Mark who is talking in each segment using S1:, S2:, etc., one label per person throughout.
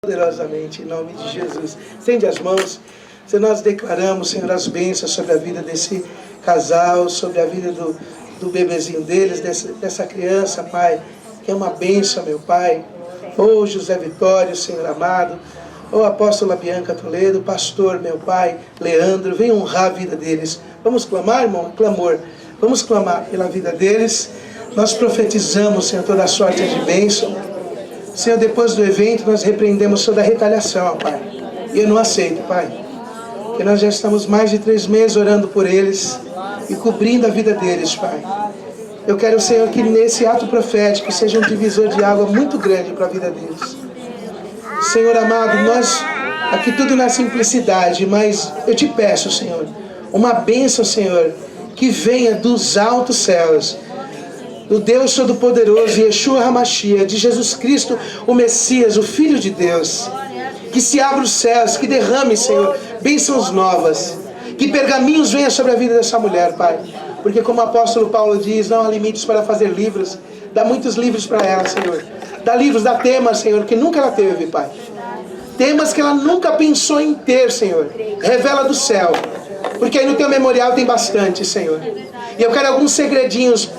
S1: Poderosamente, em nome de Jesus. Estende as mãos. Senhor, nós declaramos, Senhor, as bênçãos sobre a vida desse casal, sobre a vida do bebezinho deles, dessa criança, Pai, que é uma bênção, meu Pai. Ô José Vitório, Senhor amado, ô apóstola Bianca Toledo, pastor, meu Pai, Leandro, vem honrar a vida deles. Vamos clamar, irmão? Clamor. Vamos clamar pela vida deles. Nós profetizamos, Senhor, toda a sorte de bênção. Senhor, depois do evento, nós repreendemos toda a retaliação, Pai. E eu não aceito, Pai. Porque nós já estamos mais de 3 meses orando por eles e cobrindo a vida deles, Pai. Eu quero, Senhor, que nesse ato profético seja um divisor de água muito grande para a vida deles. Senhor amado, nós, aqui tudo na simplicidade, mas eu te peço, Senhor, uma bênção, Senhor, que venha dos altos céus, do Deus Todo-Poderoso, Yeshua HaMashiach, de Jesus Cristo, o Messias, o Filho de Deus. Que se abra os céus, que derrame, Senhor, bênçãos novas. Que pergaminhos venham sobre a vida dessa mulher, Pai. Porque como o apóstolo Paulo diz, não há limites para fazer livros. Dá muitos livros para ela, Senhor. Dá livros, dá temas, Senhor, que nunca ela teve, Pai. Temas que ela nunca pensou em ter, Senhor. Revela do céu. Porque aí no teu memorial tem bastante, Senhor. E eu quero alguns segredinhos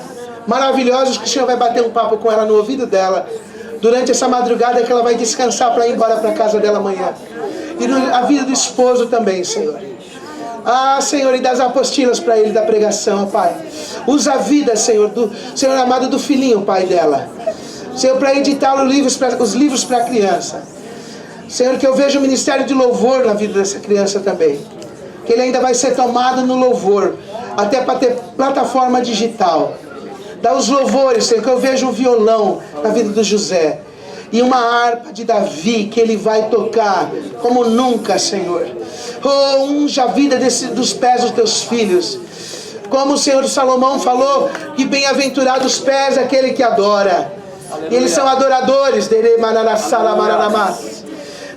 S1: maravilhosos que o Senhor vai bater um papo com ela no ouvido dela durante essa madrugada que ela vai descansar para ir embora para a casa dela amanhã. E a vida do esposo também, Senhor. Ah, Senhor, e das apostilas para ele da pregação, Pai. Usa a vida, Senhor, Senhor amado, do filhinho, Pai dela. Senhor, para editar os livros para a criança. Senhor, que eu veja o ministério de louvor na vida dessa criança também. Que ele ainda vai ser tomado no louvor, até para ter plataforma digital. Dá os louvores, Senhor, que eu vejo um violão na vida do José. E uma harpa de Davi que ele vai tocar como nunca, Senhor. Oh, unja a vida dos pés dos teus filhos. Como o Senhor Salomão falou, que bem-aventurados os pés daquele que adora. E eles são adoradores.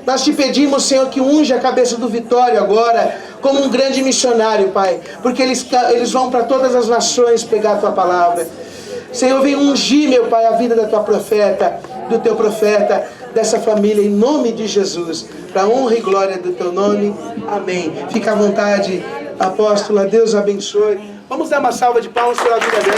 S1: Nós te pedimos, Senhor, que unja a cabeça do Vitório agora, como um grande missionário, Pai. Porque eles vão para todas as nações pegar a tua palavra. Senhor, vem ungir, meu Pai, a vida da tua profeta, do teu profeta, dessa família, em nome de Jesus. Para a honra e glória do teu nome. Amém. Fica à vontade, apóstola. Deus abençoe. Vamos dar uma salva de palmas pela vida dela.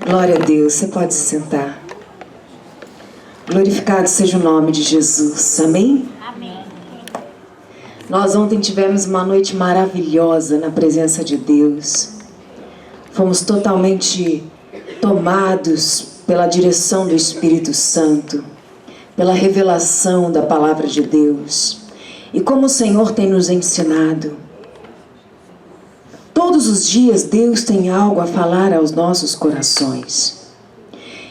S2: Glória a Deus. Você pode se sentar. Glorificado seja o nome de Jesus. Amém? Nós ontem tivemos uma noite maravilhosa na presença de Deus. Fomos totalmente tomados pela direção do Espírito Santo, pela revelação da palavra de Deus. E como o Senhor tem nos ensinado, todos os dias Deus tem algo a falar aos nossos corações.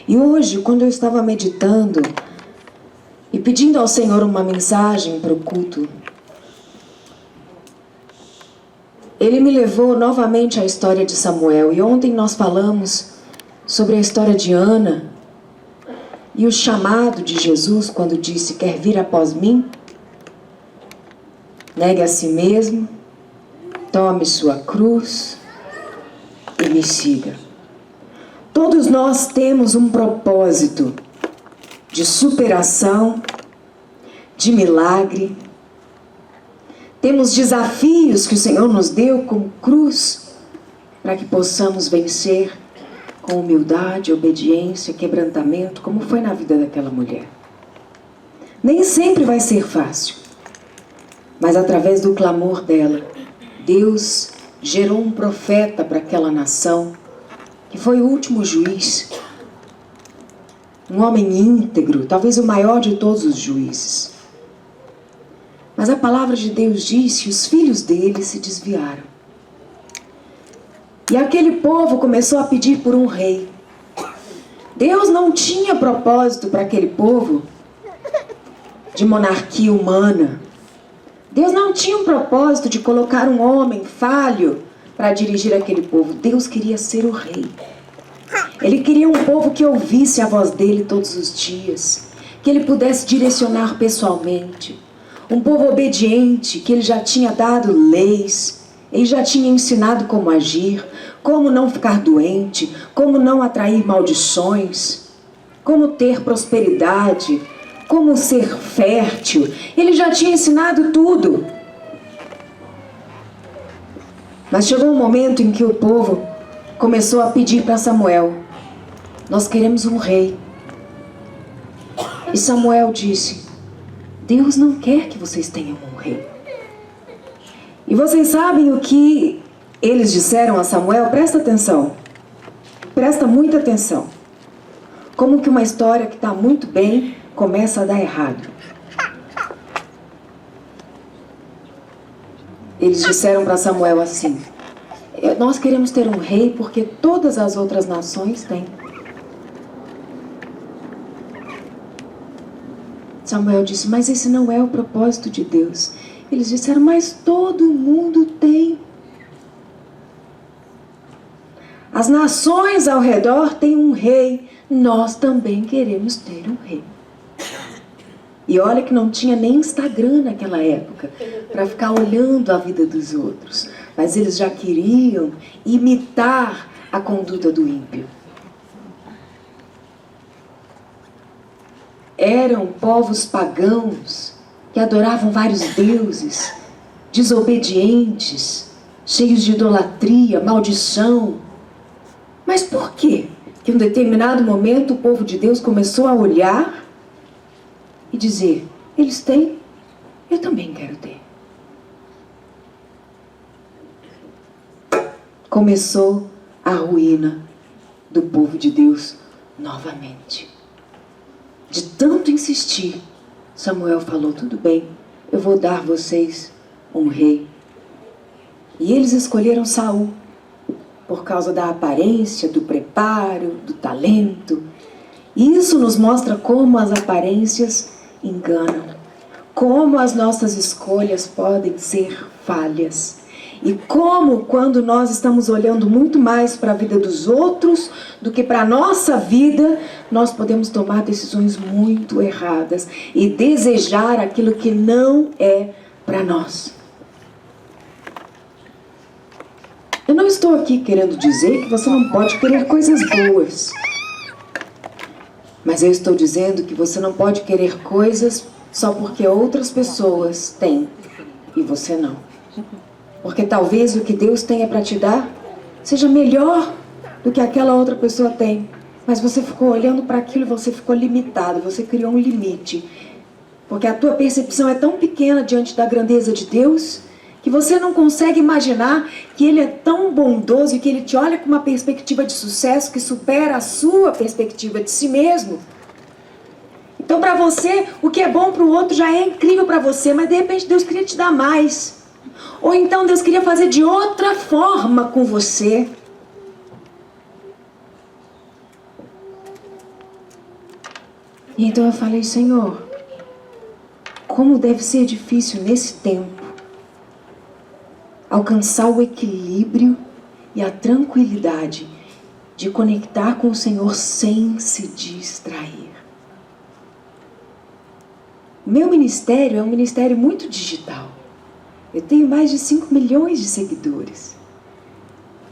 S2: E hoje, quando eu estava meditando e pedindo ao Senhor uma mensagem para o culto, Ele me levou novamente à história de Samuel. E ontem nós falamos sobre a história de Ana e o chamado de Jesus quando disse: quer vir após mim? Negue a si mesmo, tome sua cruz e me siga. Todos nós temos um propósito de superação, de milagre. Temos desafios que o Senhor nos deu como cruz para que possamos vencer com humildade, obediência, quebrantamento, como foi na vida daquela mulher. Nem sempre vai ser fácil, mas através do clamor dela, Deus gerou um profeta para aquela nação, que foi o último juiz, um homem íntegro, talvez o maior de todos os juízes. Mas a palavra de Deus diz que os filhos dele se desviaram. E aquele povo começou a pedir por um rei. Deus não tinha propósito para aquele povo de monarquia humana. Deus não tinha um propósito de colocar um homem falho para dirigir aquele povo. Deus queria ser o rei. Ele queria um povo que ouvisse a voz dele todos os dias, que ele pudesse direcionar pessoalmente. Um povo obediente, que ele já tinha dado leis Ele já tinha ensinado como agir, como não ficar doente, como não atrair maldições, como ter prosperidade, como ser fértil. Ele já tinha ensinado tudo. Mas chegou um momento em que o povo começou a pedir para Samuel: nós queremos um rei. E Samuel disse: Deus não quer que vocês tenham um rei. E vocês sabem o que eles disseram a Samuel? Presta atenção. Presta muita atenção. Como que uma história que está muito bem começa a dar errado. Eles disseram para Samuel assim: nós queremos ter um rei porque todas as outras nações têm. Samuel disse: mas esse não é o propósito de Deus. Eles disseram: mas todo mundo tem. As nações ao redor têm um rei, nós também queremos ter um rei. E olha que não tinha nem Instagram naquela época para ficar olhando a vida dos outros, mas eles já queriam imitar a conduta do ímpio. Eram povos pagãos que adoravam vários deuses, desobedientes, cheios de idolatria, maldição. Mas por quê? Que em um determinado momento o povo de Deus começou a olhar e dizer: eles têm, eu também quero ter. Começou a ruína do povo de Deus novamente. De tanto insistir, Samuel falou: tudo bem, eu vou dar vocês um rei. E eles escolheram Saul por causa da aparência, do preparo, do talento. E isso nos mostra como as aparências enganam, como as nossas escolhas podem ser falhas. E como, quando nós estamos olhando muito mais para a vida dos outros do que para a nossa vida, nós podemos tomar decisões muito erradas e desejar aquilo que não é para nós. Eu não estou aqui querendo dizer que você não pode querer coisas boas. Mas eu estou dizendo que você não pode querer coisas só porque outras pessoas têm e você não. Porque talvez o que Deus tenha para te dar seja melhor do que aquela outra pessoa tem. Mas você ficou olhando para aquilo e você ficou limitado, você criou um limite. Porque a tua percepção é tão pequena diante da grandeza de Deus que você não consegue imaginar que Ele é tão bondoso e que Ele te olha com uma perspectiva de sucesso que supera a sua perspectiva de si mesmo. Então para você, o que é bom para o outro já é incrível para você, mas de repente Deus queria te dar mais. Ou então Deus queria fazer de outra forma com você. E então eu falei: Senhor, como deve ser difícil nesse tempo alcançar o equilíbrio e a tranquilidade de conectar com o Senhor sem se distrair. Meu ministério é um ministério muito digital. Eu tenho mais de 5 milhões de seguidores.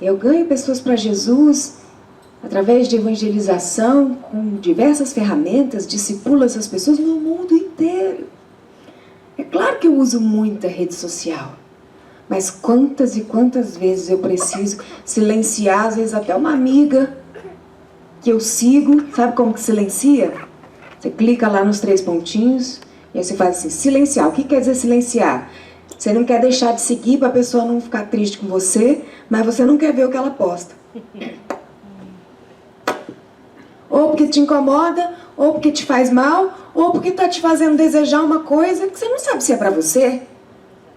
S2: Eu ganho pessoas para Jesus através de evangelização, com diversas ferramentas, discipulo essas pessoas no mundo inteiro. É claro que eu uso muita rede social, mas quantas e quantas vezes eu preciso silenciar, às vezes até uma amiga que eu sigo. Sabe como que silencia? Você clica lá nos 3 pontinhos e aí você faz assim: silenciar. O que quer dizer silenciar? Você não quer deixar de seguir para a pessoa não ficar triste com você, mas você não quer ver o que ela posta. Ou porque te incomoda, ou porque te faz mal, ou porque está te fazendo desejar uma coisa que você não sabe se é para você.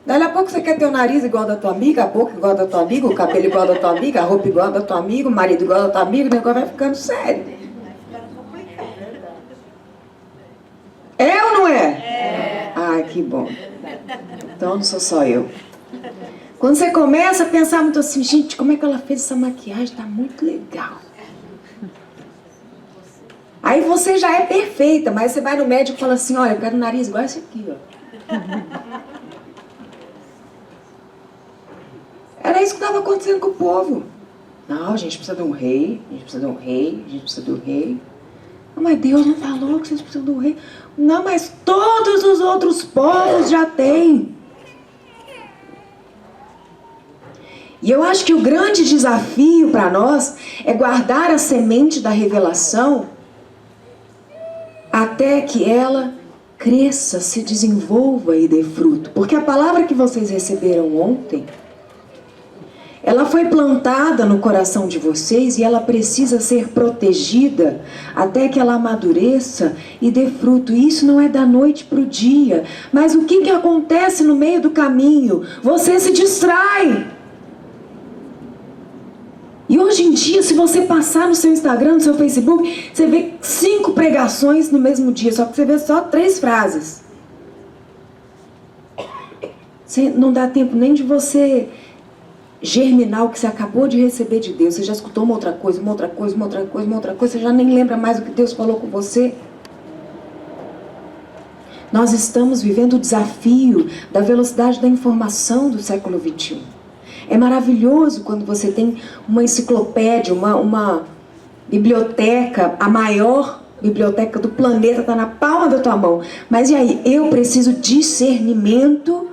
S2: Dali a pouco você quer ter o nariz igual da tua amiga, a boca igual da tua amiga, o cabelo igual da tua amiga, a roupa igual da tua amiga, o marido igual da tua amiga, o negócio vai ficando sério. É ou não é? É. Ai, que bom. Então não sou só eu. Quando você começa a pensar muito assim: gente, como é que ela fez essa maquiagem? Tá muito legal. Aí você já é perfeita, mas você vai no médico e fala assim: olha, eu quero um nariz igual esse aqui, ó. Era isso que estava acontecendo com o povo. Não, a gente precisa de um rei, a gente precisa de um rei, a gente precisa de um rei. Não, mas Deus não falou que vocês precisam de um rei. Não, mas todos os outros povos já têm. E eu acho que o grande desafio para nós é guardar a semente da revelação até que ela cresça, se desenvolva e dê fruto. Porque a palavra que vocês receberam ontem, ela foi plantada no coração de vocês e ela precisa ser protegida até que ela amadureça e dê fruto. E isso não é da noite para o dia. Mas o que acontece no meio do caminho? Você se distrai. E hoje em dia, se você passar no seu Instagram, no seu Facebook, você vê 5 pregações no mesmo dia, só que você vê só 3 frases. Não dá tempo nem de você germinar o que você acabou de receber de Deus. Você já escutou uma outra coisa, uma outra coisa, uma outra coisa, uma outra coisa, você já nem lembra mais o que Deus falou com você. Nós estamos vivendo o desafio da velocidade da informação do século XXI. É maravilhoso quando você tem uma enciclopédia, uma biblioteca, a maior biblioteca do planeta está na palma da tua mão. Mas e aí? Eu preciso discernimento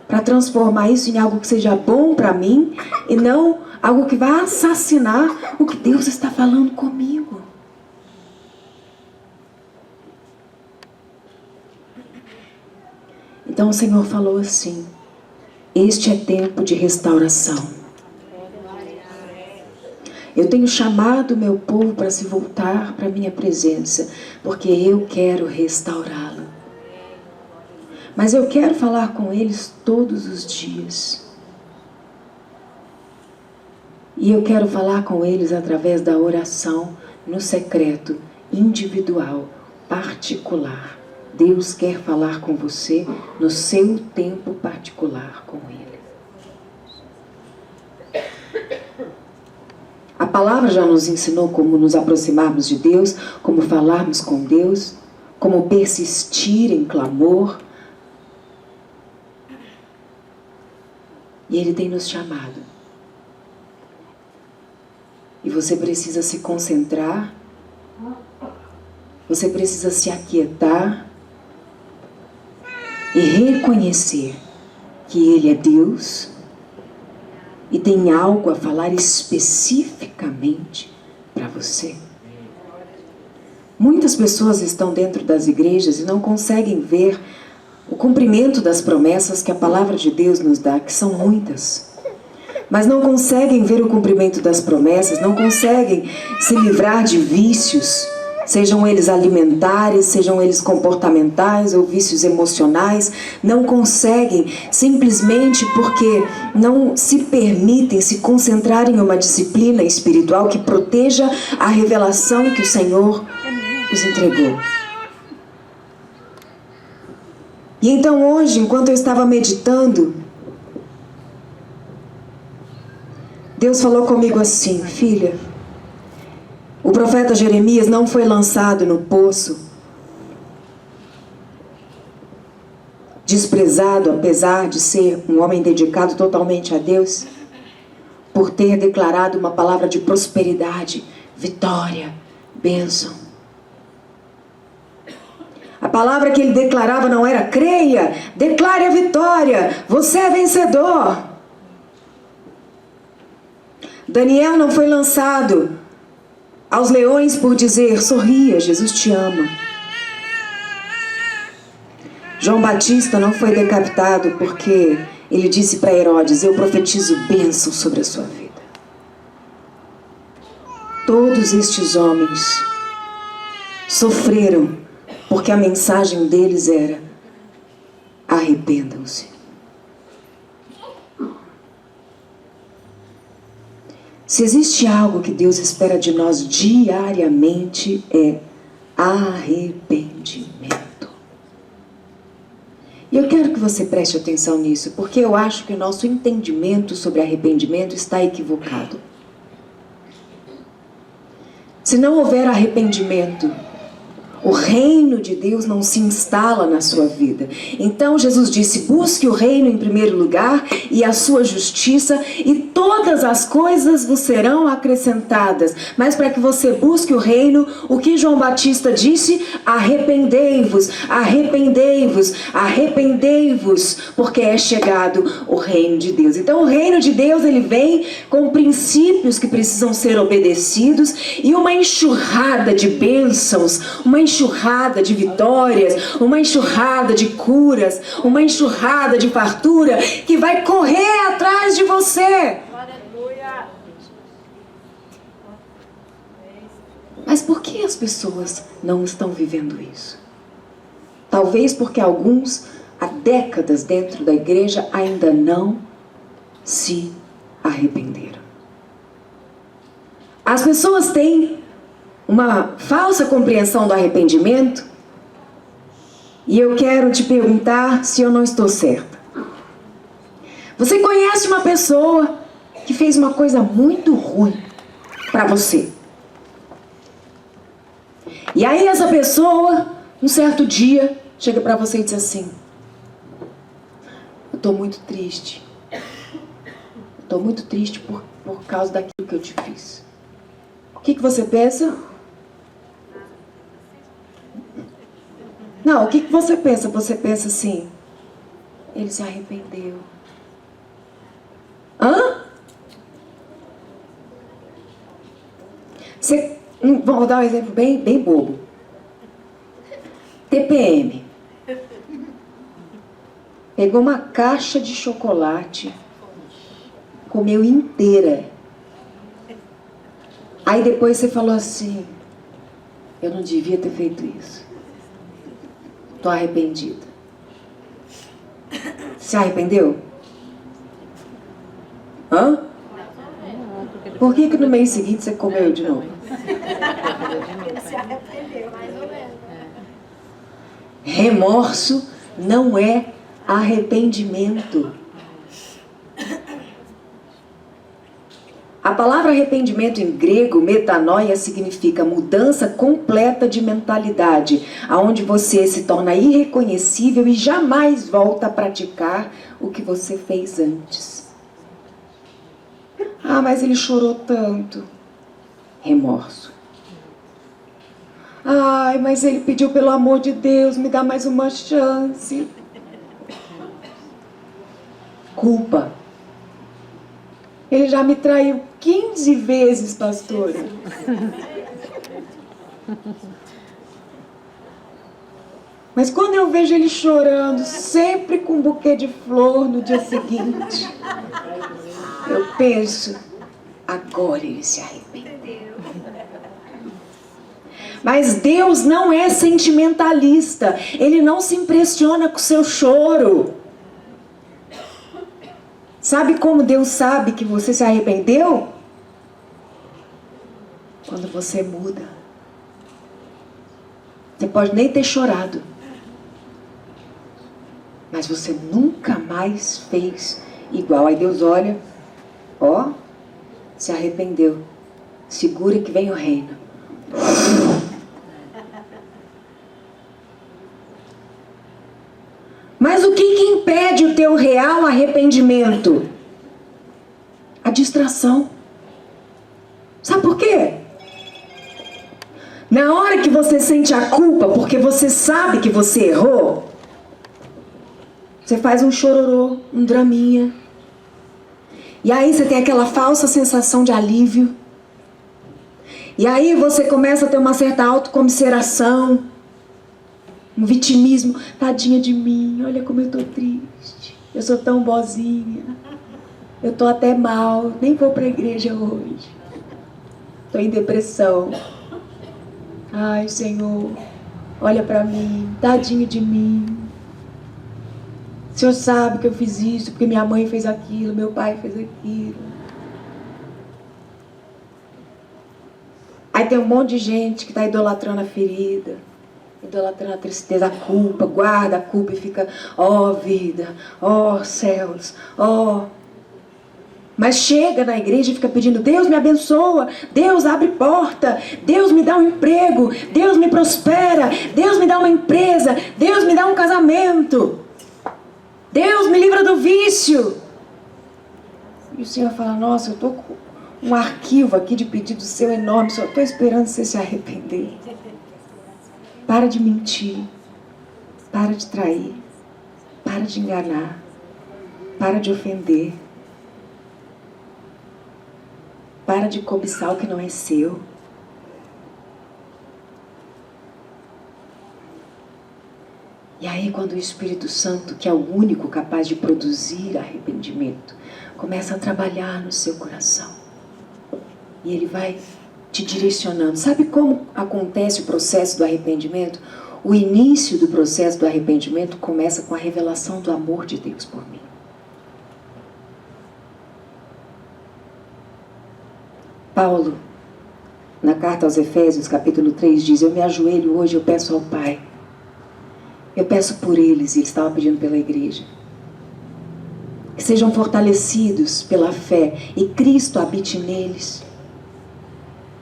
S2: para transformar isso em algo que seja bom para mim e não algo que vai assassinar o que Deus está falando comigo. Então o Senhor falou assim: este é tempo de restauração. Eu tenho chamado o meu povo para se voltar para a minha presença, porque eu quero restaurá-lo. Mas eu quero falar com eles todos os dias. E eu quero falar com eles através da oração, no secreto, individual, particular. Deus quer falar com você no seu tempo particular com Ele. A palavra já nos ensinou como nos aproximarmos de Deus, como falarmos com Deus, como persistir em clamor. E Ele tem nos chamado. E você precisa se concentrar, você precisa se aquietar e reconhecer que Ele é Deus e tem algo a falar especificamente para você. Muitas pessoas estão dentro das igrejas e não conseguem ver o cumprimento das promessas que a palavra de Deus nos dá, que são muitas. Mas não conseguem ver o cumprimento das promessas, não conseguem se livrar de vícios, sejam eles alimentares, sejam eles comportamentais ou vícios emocionais, não conseguem simplesmente porque não se permitem se concentrar em uma disciplina espiritual que proteja a revelação que o Senhor os entregou. E então hoje, enquanto eu estava meditando, Deus falou comigo assim: filha, o profeta Jeremias não foi lançado no poço, desprezado, apesar de ser um homem dedicado totalmente a Deus, por ter declarado uma palavra de prosperidade, vitória, bênção. A palavra que ele declarava não era: creia, declare a vitória, você é vencedor. Daniel não foi lançado aos leões por dizer: sorria, Jesus te ama. João Batista não foi decapitado porque ele disse para Herodes: eu profetizo bênção sobre a sua vida. Todos estes homens sofreram porque a mensagem deles era: arrependam-se. Se existe algo que Deus espera de nós diariamente, é arrependimento. E eu quero que você preste atenção nisso, porque eu acho que o nosso entendimento sobre arrependimento está equivocado. Se não houver arrependimento, o reino de Deus não se instala na sua vida. Então Jesus disse: busque o reino em primeiro lugar e a sua justiça, e todas as coisas vos serão acrescentadas. Mas para que você busque o reino, o que João Batista disse? Arrependei-vos, arrependei-vos, arrependei-vos, porque é chegado o reino de Deus. Então o reino de Deus, ele vem com princípios que precisam ser obedecidos e uma enxurrada de bênçãos, uma enxurrada de vitórias, uma enxurrada de curas, uma enxurrada de fartura que vai correr atrás de você. Mas por que as pessoas não estão vivendo isso? Talvez porque alguns, há décadas dentro da igreja, ainda não se arrependeram. As pessoas têm uma falsa compreensão do arrependimento, e eu quero te perguntar se eu não estou certa. Você conhece uma pessoa que fez uma coisa muito ruim para você? E aí essa pessoa, um certo dia, chega para você e diz assim: eu estou muito triste. Estou muito triste por causa daquilo que eu te fiz. O que você pensa? Não, o que você pensa? Você pensa assim: ele se arrependeu. Hã? Vou dar um exemplo bem bobo. TPM. Pegou uma caixa de chocolate, comeu inteira. Aí depois você falou assim: eu não devia ter feito isso. Estou arrependida. Se arrependeu? Hã? Por que no mês seguinte você comeu de novo?
S3: Ele se arrependeu, mais ou menos.
S2: Remorso não é arrependimento. A palavra arrependimento em grego, metanoia, significa mudança completa de mentalidade, aonde você se torna irreconhecível e jamais volta a praticar o que você fez antes. Ah, mas ele chorou tanto. Remorso. Ai, mas ele pediu pelo amor de Deus, me dá mais uma chance. Culpa. Ele já me traiu 15 vezes, pastora. Mas quando eu vejo ele chorando, sempre com um buquê de flor no dia seguinte, eu penso: agora ele se arrependeu. Mas Deus não é sentimentalista. Ele não se impressiona com o seu choro. Sabe como Deus sabe que você se arrependeu? Quando você muda. Você pode nem ter chorado, mas você nunca mais fez igual. Aí Deus olha: ó, se arrependeu. Segura que vem o reino. Mas o que impede o teu real arrependimento? A distração. Sabe por quê? Na hora que você sente a culpa, porque você sabe que você errou, você faz um chororô, um draminha. E aí você tem aquela falsa sensação de alívio. E aí você começa a ter uma certa autocomiseração, um vitimismo. Tadinha de mim, olha como eu tô triste. Eu sou tão boazinha. Eu tô até mal, nem vou pra igreja hoje. Tô em depressão. Ai, Senhor, olha pra mim, tadinho de mim. O Senhor sabe que eu fiz isso porque minha mãe fez aquilo, meu pai fez aquilo. Aí tem um monte de gente que está idolatrando a ferida, idolatrando a tristeza, a culpa, guarda a culpa e fica: ó vida, ó céus, ó. Mas chega na igreja e fica pedindo: Deus me abençoa, Deus abre porta, Deus me dá um emprego, Deus me prospera, Deus me dá uma empresa, Deus me dá um casamento, Deus me livra do vício. E o Senhor fala: nossa, eu estou com um arquivo aqui de pedido seu enorme, só estou esperando você se arrepender. Para de mentir, para de trair, para de enganar, para de ofender. Para de cobiçar o que não é seu. E aí, quando o Espírito Santo, que é o único capaz de produzir arrependimento, começa a trabalhar no seu coração, e ele vai te direcionando. Sabe como acontece o processo do arrependimento? O início do processo do arrependimento começa com a revelação do amor de Deus por mim. Paulo, na carta aos Efésios, capítulo 3, diz: eu me ajoelho hoje, eu peço ao Pai. Eu peço por eles, e ele estava pedindo pela igreja, que sejam fortalecidos pela fé e Cristo habite neles.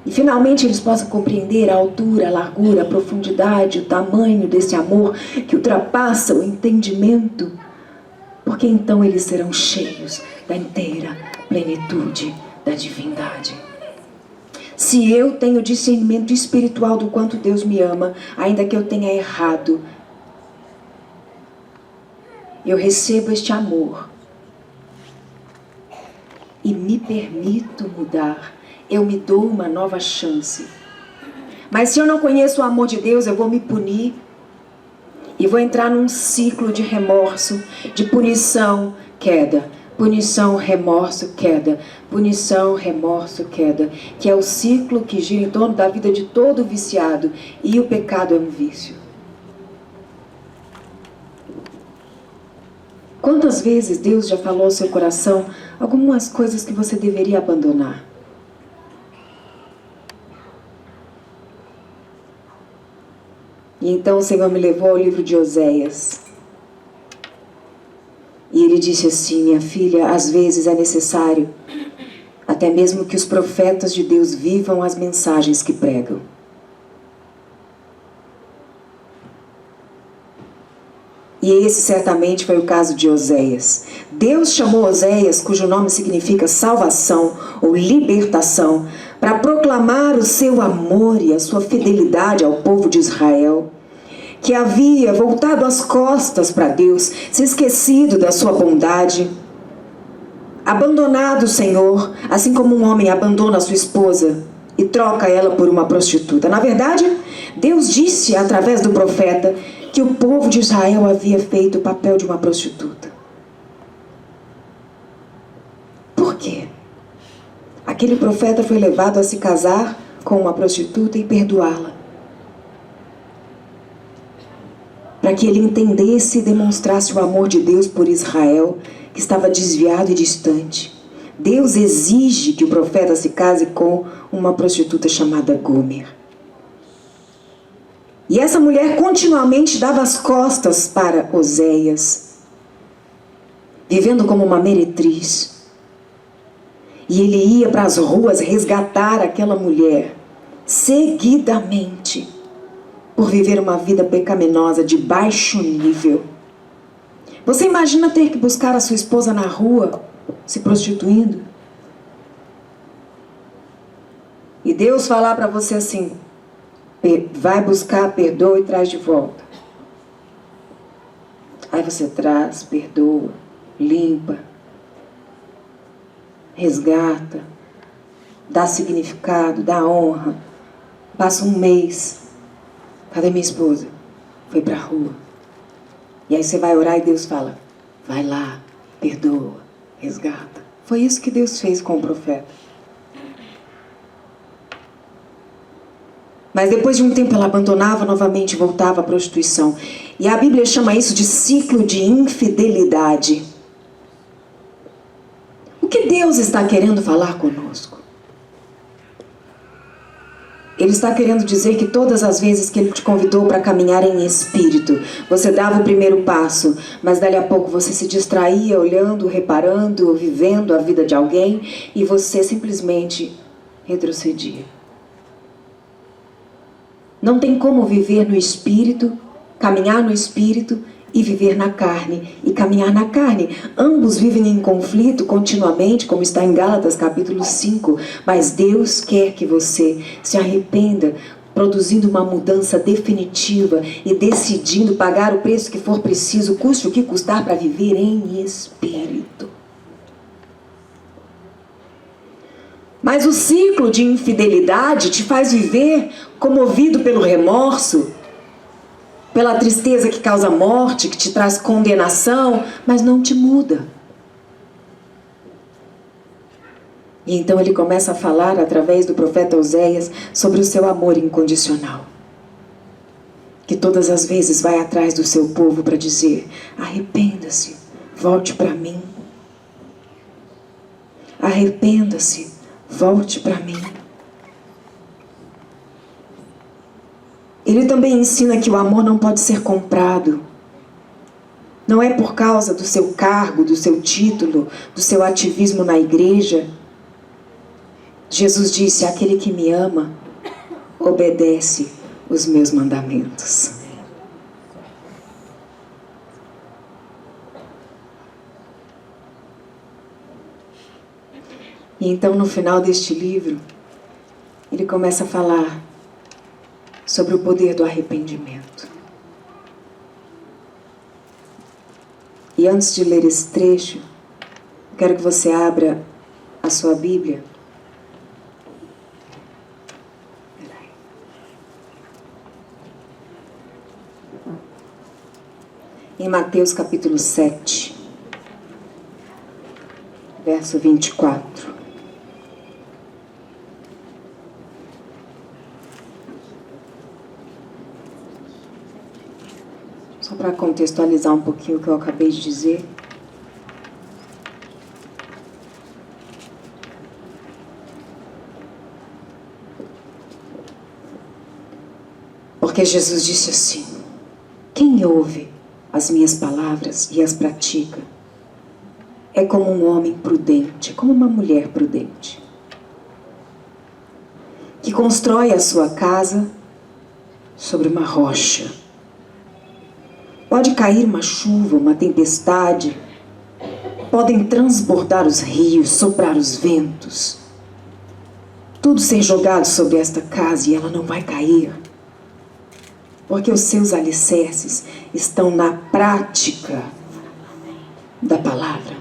S2: E finalmente eles possam compreender a altura, a largura, a profundidade, o tamanho desse amor que ultrapassa o entendimento, porque então eles serão cheios da inteira plenitude da divindade. Se eu tenho discernimento espiritual do quanto Deus me ama, ainda que eu tenha errado, eu recebo este amor e me permito mudar. Eu me dou uma nova chance. Mas se eu não conheço o amor de Deus, eu vou me punir e vou entrar num ciclo de remorso, de punição, queda. Punição, remorso, queda. Punição, remorso, queda. Que é o ciclo que gira em torno da vida de todo viciado. E o pecado é um vício. Quantas vezes Deus já falou ao seu coração algumas coisas que você deveria abandonar? E então o Senhor me levou ao livro de Oséias. E ele disse assim: minha filha, às vezes é necessário até mesmo que os profetas de Deus vivam as mensagens que pregam. E esse certamente foi o caso de Oséias. Deus chamou Oséias, cujo nome significa salvação ou libertação, para proclamar o seu amor e a sua fidelidade ao povo de Israel, que havia voltado as costas para Deus, se esquecido da sua bondade, abandonado o Senhor, assim como um homem abandona a sua esposa e troca ela por uma prostituta. Na verdade, Deus disse através do profeta que o povo de Israel havia feito o papel de uma prostituta. Por quê? Aquele profeta foi levado a se casar com uma prostituta e perdoá-la, para que ele entendesse e demonstrasse o amor de Deus por Israel, que estava desviado e distante. Deus exige que o profeta se case com uma prostituta chamada Gomer. E essa mulher continuamente dava as costas para Oséias, vivendo como uma meretriz. E ele ia para as ruas resgatar aquela mulher, seguidamente, por viver uma vida pecaminosa de baixo nível. Você imagina ter que buscar a sua esposa na rua, se prostituindo? E Deus falar para você assim: vai buscar, perdoa e traz de volta. Aí você traz, perdoa, limpa, resgata, dá significado, dá honra. Passa um mês. Cadê minha esposa? Foi para a rua. E aí você vai orar e Deus fala: vai lá, perdoa, resgata. Foi isso que Deus fez com o profeta. Mas depois de um tempo ela abandonava novamente e voltava à prostituição. E a Bíblia chama isso de ciclo de infidelidade. O que Deus está querendo falar conosco? Ele está querendo dizer que todas as vezes que Ele te convidou para caminhar em espírito, você dava o primeiro passo, mas dali a pouco você se distraía olhando, reparando, vivendo a vida de alguém e você simplesmente retrocedia. Não tem como viver no espírito, caminhar no espírito e viver na carne, e caminhar na carne. Ambos vivem em conflito continuamente, como está em Gálatas capítulo 5. Mas Deus quer que você se arrependa, produzindo uma mudança definitiva e decidindo pagar o preço que for preciso, custe o que custar, para viver em espírito. Mas o ciclo de infidelidade te faz viver comovido pelo remorso, pela tristeza que causa morte, que te traz condenação, mas não te muda. E então ele começa a falar, através do profeta Oséias, sobre o seu amor incondicional, que todas as vezes vai atrás do seu povo para dizer: arrependa-se, volte para mim. Arrependa-se, volte para mim. Ele também ensina que o amor não pode ser comprado. Não é por causa do seu cargo, do seu título, do seu ativismo na igreja. Jesus disse: aquele que me ama, obedece os meus mandamentos. E então, no final deste livro, ele começa a falar sobre o poder do arrependimento. E antes de ler esse trecho, quero que você abra a sua Bíblia. Em Mateus capítulo 7, verso 24. Só para contextualizar um pouquinho o que eu acabei de dizer. Porque Jesus disse assim: quem ouve as minhas palavras e as pratica é como um homem prudente, como uma mulher prudente, que constrói a sua casa sobre uma rocha. Pode cair uma chuva, uma tempestade, podem transbordar os rios, soprar os ventos, tudo ser jogado sobre esta casa e ela não vai cair, porque os seus alicerces estão na prática da palavra.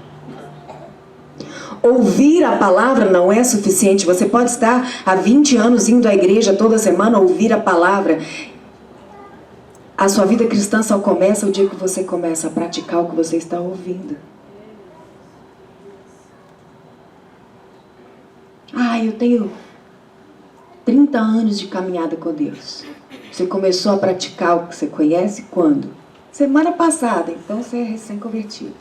S2: Ouvir a palavra não é suficiente. Você pode estar há 20 anos indo à igreja toda semana, ouvir a palavra. A sua vida cristã só começa o dia que você começa a praticar o que você está ouvindo. Eu tenho 30 anos de caminhada com Deus. Você começou a praticar o que você conhece quando? Semana passada, então você é recém-convertido.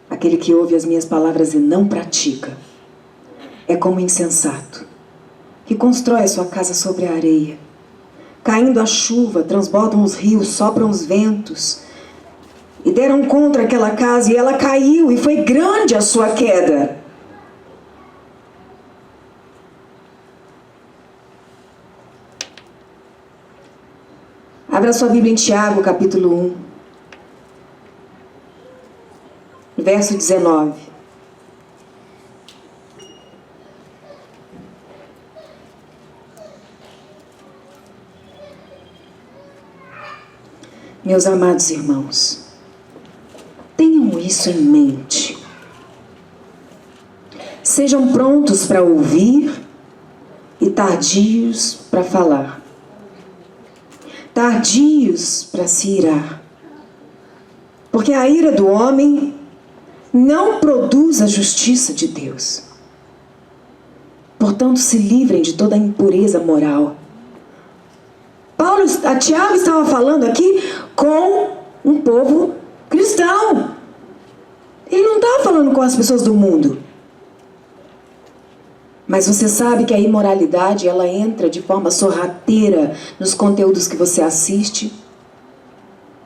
S2: Aquele que ouve as minhas palavras e não pratica é como insensato, que constrói a sua casa sobre a areia. Caindo a chuva, transbordam os rios, sopram os ventos, e deram contra aquela casa, e ela caiu, e foi grande a sua queda. Abra sua Bíblia em Tiago, capítulo 1, verso 19. Meus amados irmãos, tenham isso em mente. Sejam prontos para ouvir e tardios para falar. Tardios para se irar. Porque a ira do homem não produz a justiça de Deus. Portanto, se livrem de toda a impureza moral. Tiago estava falando aqui com um povo cristão. Ele não estava falando com as pessoas do mundo. Mas você sabe que a imoralidade, ela entra de forma sorrateira nos conteúdos que você assiste,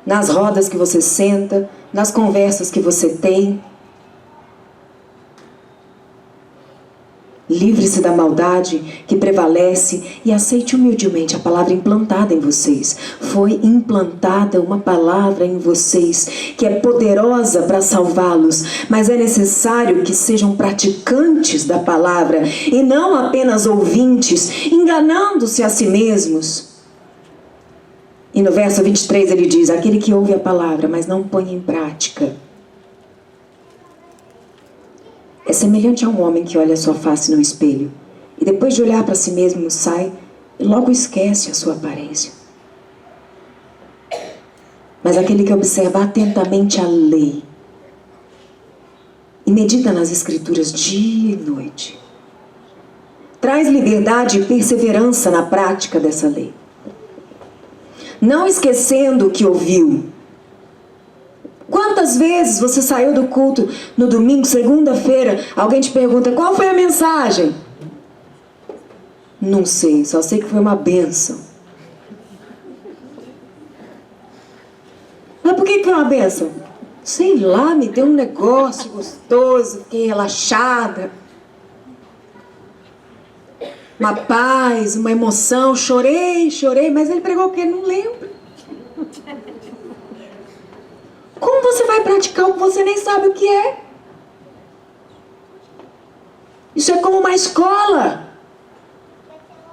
S2: nas rodas que você senta, nas conversas que você tem. Livre-se da maldade que prevalece e aceite humildemente a palavra implantada em vocês. Foi implantada uma palavra em vocês que é poderosa para salvá-los, mas é necessário que sejam praticantes da palavra e não apenas ouvintes, enganando-se a si mesmos. E no verso 23 ele diz: aquele que ouve a palavra, mas não põe em prática, é semelhante a um homem que olha a sua face no espelho e depois de olhar para si mesmo sai e logo esquece a sua aparência. Mas aquele que observa atentamente a lei e medita nas escrituras dia e noite, traz liberdade e perseverança na prática dessa lei, não esquecendo o que ouviu. Quantas vezes você saiu do culto no domingo, segunda-feira, alguém te pergunta: qual foi a mensagem? Não sei, só sei que foi uma bênção. Mas por que foi uma bênção? Sei lá, me deu um negócio gostoso, fiquei relaxada. Uma paz, uma emoção, chorei, mas ele pregou o quê? Não lembro. Como você vai praticar o que você nem sabe o que é? Isso é como uma escola.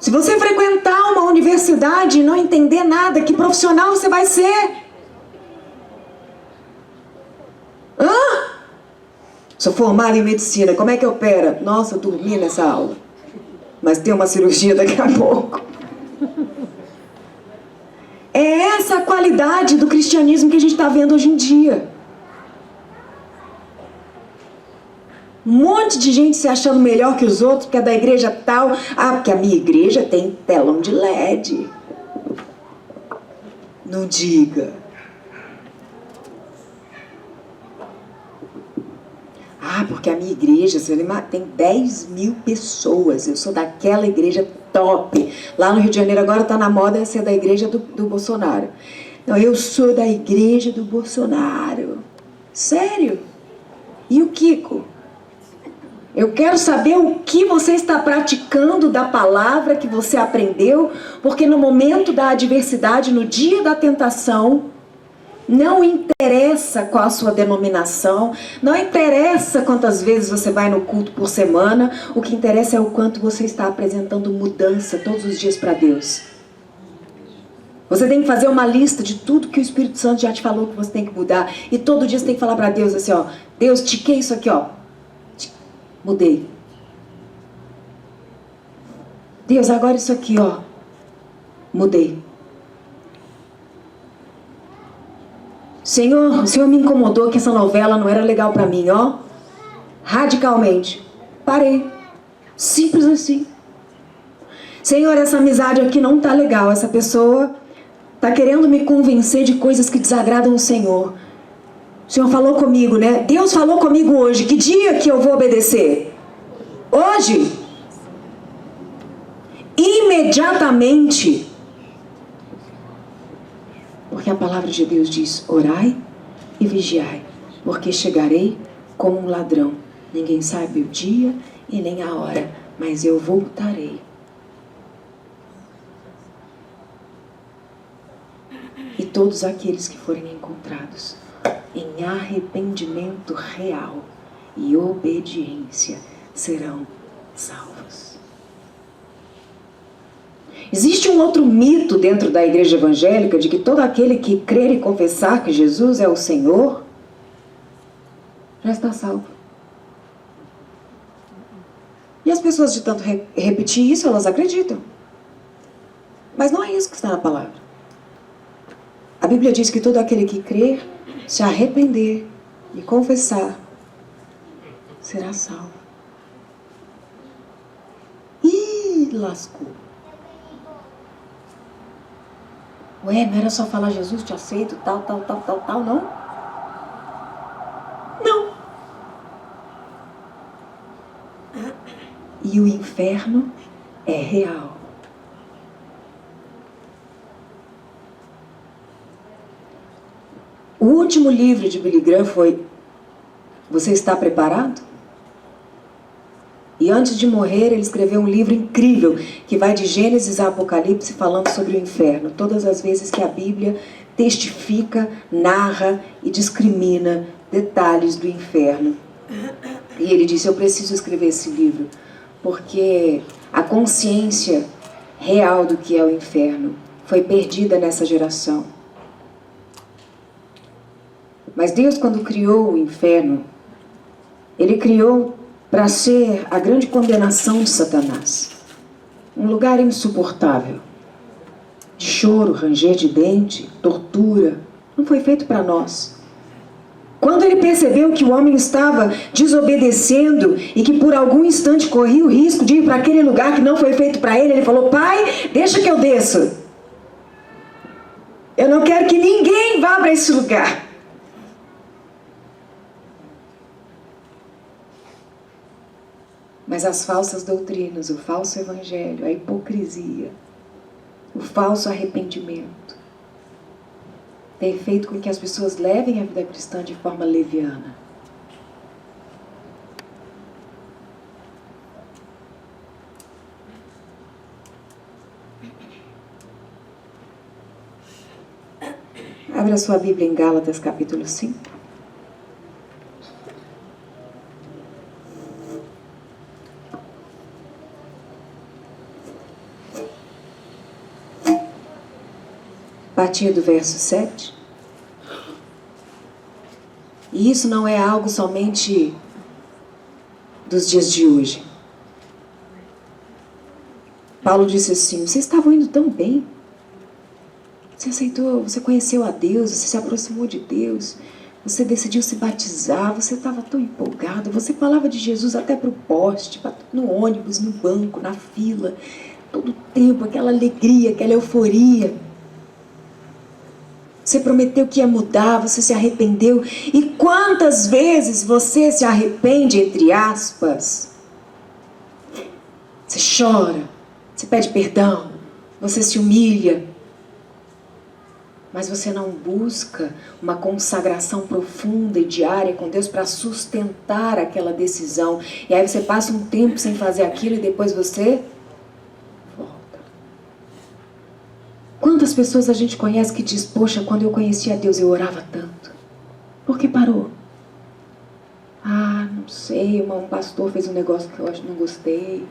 S2: Se você frequentar uma universidade e não entender nada, que profissional você vai ser? Sou formada em medicina, como é que opera? Nossa, eu dormi nessa aula. Mas tem uma cirurgia daqui a pouco. É essa a qualidade do cristianismo que a gente está vendo hoje em dia. Um monte de gente se achando melhor que os outros, porque é da igreja tal. Ah, porque a minha igreja tem telão de LED. Não diga. Ah, porque a minha igreja tem 10 mil pessoas. Eu sou daquela igreja top. Lá no Rio de Janeiro agora está na moda ser da igreja do Bolsonaro. Não, eu sou da igreja do Bolsonaro. Sério? E o Kiko? Eu quero saber o que você está praticando da palavra que você aprendeu, porque no momento da adversidade, no dia da tentação, não interessa qual a sua denominação, não interessa quantas vezes você vai no culto por semana, o que interessa é o quanto você está apresentando mudança todos os dias para Deus. Você tem que fazer uma lista de tudo que o Espírito Santo já te falou que você tem que mudar, e todo dia você tem que falar para Deus assim, ó: Deus, tiquei isso aqui, ó, mudei. Deus, agora isso aqui, ó, mudei. Senhor, o Senhor me incomodou que essa novela não era legal para mim, ó. Radicalmente. Parei. Simples assim. Senhor, essa amizade aqui não tá legal. Essa pessoa tá querendo me convencer de coisas que desagradam o Senhor. O Senhor falou comigo, né? Deus falou comigo hoje. Que dia que eu vou obedecer? Hoje. Imediatamente. Porque a palavra de Deus diz: orai e vigiai, porque chegarei como um ladrão. Ninguém sabe o dia e nem a hora, mas eu voltarei. E todos aqueles que forem encontrados em arrependimento real e obediência serão salvos. Existe um outro mito dentro da igreja evangélica de que todo aquele que crer e confessar que Jesus é o Senhor já está salvo. E as pessoas, de tanto repetir isso, elas acreditam. Mas não é isso que está na palavra. A Bíblia diz que todo aquele que crer, se arrepender e confessar, será salvo. Ih, lascou. Ué, não era só falar: Jesus, te aceito, tal, não? Não. e o inferno é real. O último livro de Billy Graham foi Você Está Preparado? E antes de morrer, ele escreveu um livro incrível que vai de Gênesis a Apocalipse falando sobre o inferno. Todas as vezes que a Bíblia testifica, narra e discrimina detalhes do inferno. E ele disse, eu preciso escrever esse livro, porque a consciência real do que é o inferno foi perdida nessa geração. Mas Deus, quando criou o inferno, Ele criou para ser a grande condenação de Satanás. Um lugar insuportável. De choro, ranger de dente, tortura. Não foi feito para nós. Quando ele percebeu que o homem estava desobedecendo e que por algum instante corria o risco de ir para aquele lugar que não foi feito para ele, ele falou, Pai, deixa que eu desça. Eu não quero que ninguém vá para esse lugar. Mas as falsas doutrinas, o falso evangelho, a hipocrisia, o falso arrependimento, tem feito com que as pessoas levem a vida cristã de forma leviana. Abra sua Bíblia em Gálatas capítulo 5. A partir do verso 7. E isso não é algo somente dos dias de hoje. Paulo disse assim, vocês estavam indo tão bem. Você aceitou, você conheceu a Deus, você se aproximou de Deus, você decidiu se batizar, você estava tão empolgado, você falava de Jesus até para o poste, no ônibus, no banco, na fila, todo o tempo, aquela alegria, aquela euforia. Você prometeu que ia mudar, você se arrependeu. E quantas vezes você se arrepende, entre aspas? Você chora, você pede perdão, você se humilha. Mas você não busca uma consagração profunda e diária com Deus para sustentar aquela decisão. E aí você passa um tempo sem fazer aquilo e depois você volta. Quantas pessoas a gente conhece que diz, poxa, quando eu conhecia Deus eu orava tanto. Por que parou? Ah, não sei, um pastor fez um negócio que eu acho que não gostei.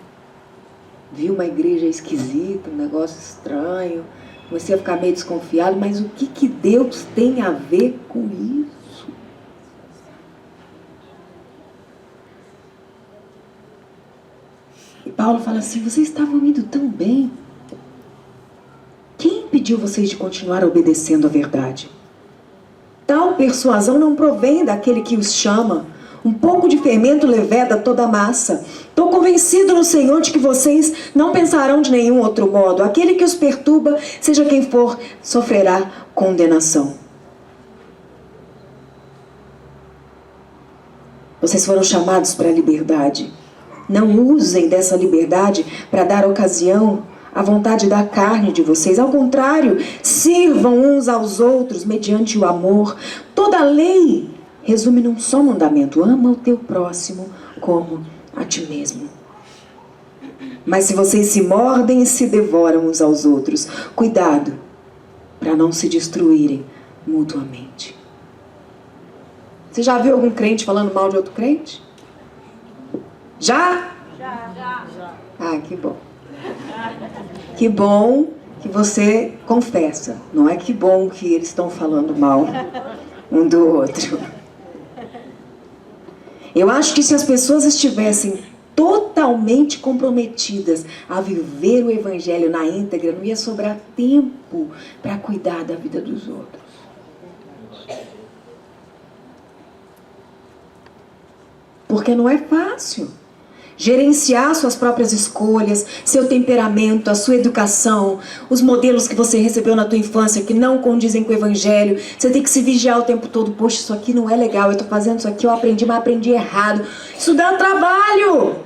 S2: Vi uma igreja esquisita, um negócio estranho. Comecei a ficar meio desconfiado, mas o que Deus tem a ver com isso? E Paulo fala assim, vocês estavam indo tão bem. Quem impediu vocês de continuar obedecendo a verdade? Tal persuasão não provém daquele que os chama. Um pouco de fermento leveda toda a massa. Estou convencido no Senhor de que vocês não pensarão de nenhum outro modo. Aquele que os perturba, seja quem for, sofrerá condenação. Vocês foram chamados para a liberdade. Não usem dessa liberdade para dar ocasião à vontade da carne de vocês. Ao contrário, sirvam uns aos outros mediante o amor. Toda a lei resume num só mandamento: ama o teu próximo como a ti mesmo. Mas se vocês se mordem e se devoram uns aos outros, cuidado para não se destruírem mutuamente. Você já viu algum crente falando mal de outro crente? Já? Já. Ah, que bom. Que bom que você confessa. Não é que bom que eles estão falando mal um do outro. Eu acho que se as pessoas estivessem totalmente comprometidas a viver o Evangelho na íntegra, não ia sobrar tempo para cuidar da vida dos outros. Porque não é fácil gerenciar suas próprias escolhas, seu temperamento, a sua educação, os modelos que você recebeu na tua infância que não condizem com o Evangelho. Você tem que se vigiar o tempo todo. Poxa, isso aqui não é legal, eu estou fazendo isso aqui, eu aprendi, mas aprendi errado. Isso dá trabalho.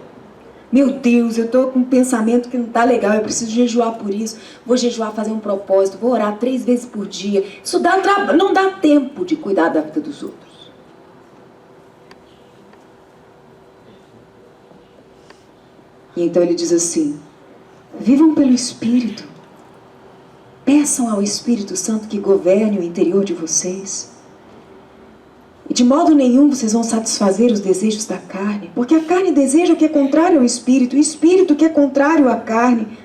S2: Meu Deus, eu estou com um pensamento que não está legal, eu preciso jejuar por isso. Vou jejuar, fazer um propósito, vou orar 3 vezes por dia. Isso não dá tempo de cuidar da vida dos outros. E então ele diz assim: vivam pelo Espírito. Peçam ao Espírito Santo que governe o interior de vocês. E de modo nenhum vocês vão satisfazer os desejos da carne, porque a carne deseja o que é contrário ao Espírito, e o Espírito que é contrário à carne.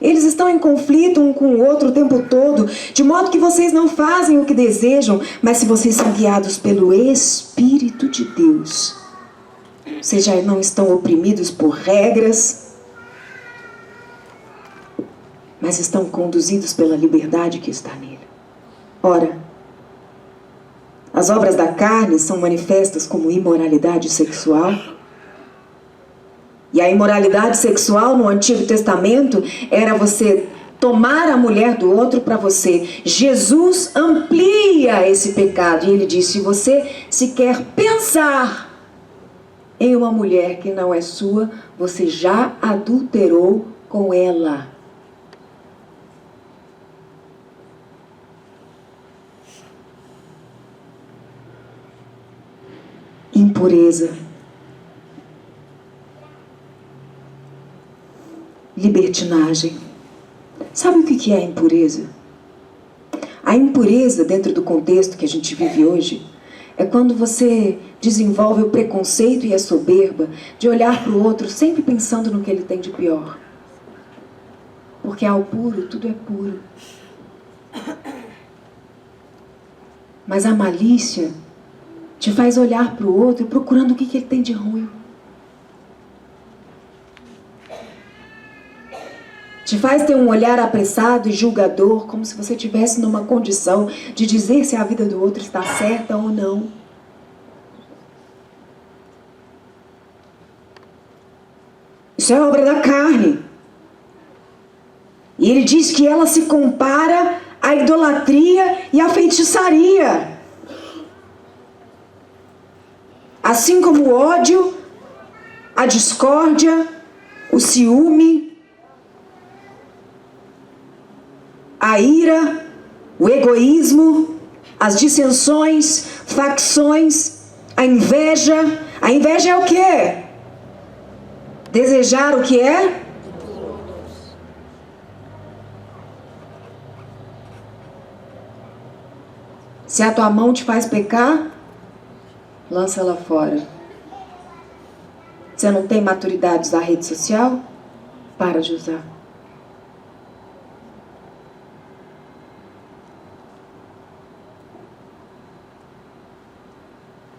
S2: Eles estão em conflito um com o outro o tempo todo, de modo que vocês não fazem o que desejam, mas se vocês são guiados pelo Espírito de Deus, vocês já não estão oprimidos por regras, mas estão conduzidos pela liberdade que está nele. Ora, as obras da carne são manifestas como imoralidade sexual. E a imoralidade sexual no Antigo Testamento era você tomar a mulher do outro para você. Jesus amplia esse pecado e ele diz: se você se quer pensar em uma mulher que não é sua, você já adulterou com ela. Impureza, libertinagem. Sabe o que é a impureza? A impureza, dentro do contexto que a gente vive hoje, é quando você desenvolve o preconceito e a soberba de olhar para o outro sempre pensando no que ele tem de pior. Porque ao puro, tudo é puro. Mas a malícia te faz olhar para o outro procurando o que ele tem de ruim. Te faz ter um olhar apressado e julgador, como se você estivesse numa condição de dizer se a vida do outro está certa ou não. Isso é obra da carne. E ele diz que ela se compara à idolatria e à feitiçaria. Assim como o ódio, a discórdia, o ciúme, a ira, o egoísmo, as dissensões, facções, a inveja. A inveja é o quê? Desejar o que é? Se a tua mão te faz pecar, lança ela fora. Você não tem maturidade de usar rede social? Para de usar.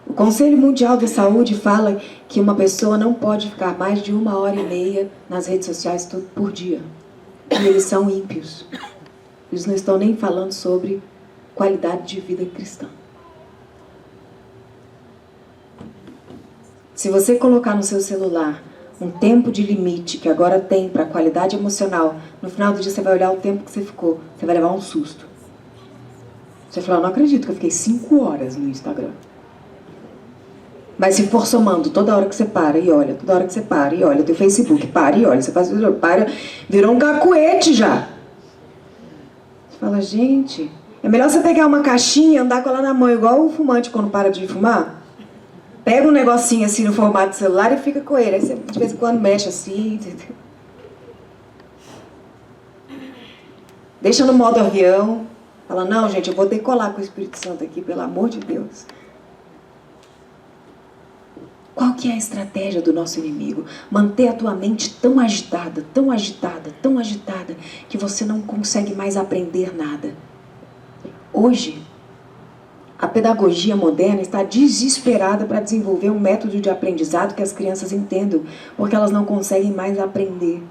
S2: O Conselho Mundial da Saúde fala que uma pessoa não pode ficar mais de 1h30 nas redes sociais por dia. E eles são ímpios. Eles não estão nem falando sobre qualidade de vida cristã. Se você colocar no seu celular um tempo de limite que agora tem para qualidade emocional, no final do dia você vai olhar o tempo que você ficou, você vai levar um susto. Você vai falar: não acredito que eu fiquei 5 horas no Instagram. Mas se for somando toda hora que você para e olha, toda hora que você para e olha, teu Facebook para e olha, você faz, para, virou um cacuete já. Você fala: gente, é melhor você pegar uma caixinha e andar com ela na mão, igual o fumante quando para de fumar. Pega um negocinho assim no formato de celular e fica com ele. Aí você de vez em quando mexe assim. Entendeu? Deixa no modo avião. Fala: não, gente, eu vou decolar com o Espírito Santo aqui, pelo amor de Deus. Qual que é a estratégia do nosso inimigo? Manter a tua mente tão agitada, tão agitada, tão agitada, que você não consegue mais aprender nada. Hoje, a pedagogia moderna está desesperada para desenvolver um método de aprendizado que as crianças entendam, porque elas não conseguem mais aprender.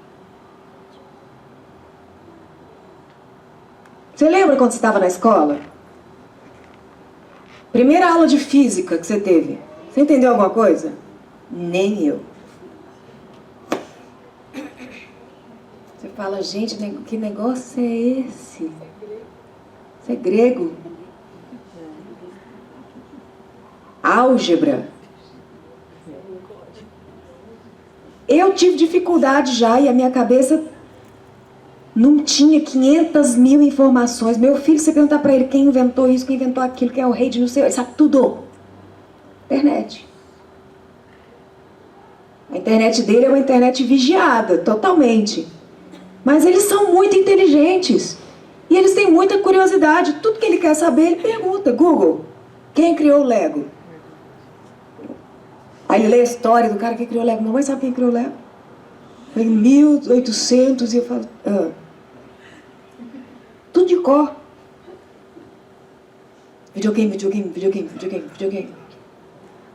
S2: Você lembra quando você estava na escola? Primeira aula de física que você teve. Você entendeu alguma coisa? Nem eu. Você fala: gente, que negócio é esse? Isso é grego. Álgebra. Eu tive dificuldade já e a minha cabeça não tinha 500 mil informações. Meu filho, você perguntar para ele quem inventou isso, quem inventou aquilo, quem é o rei de não sei, ele sabe tudo. Internet. A internet dele é uma internet vigiada, totalmente. Mas eles são muito inteligentes. E eles têm muita curiosidade. Tudo que ele quer saber, ele pergunta. Google, quem criou o Lego? Aí ele lê a história do cara que criou o Lego. Mamãe sabe quem criou o Lego? Foi em 1800 e eu falo... Tudo de cor. Videogame.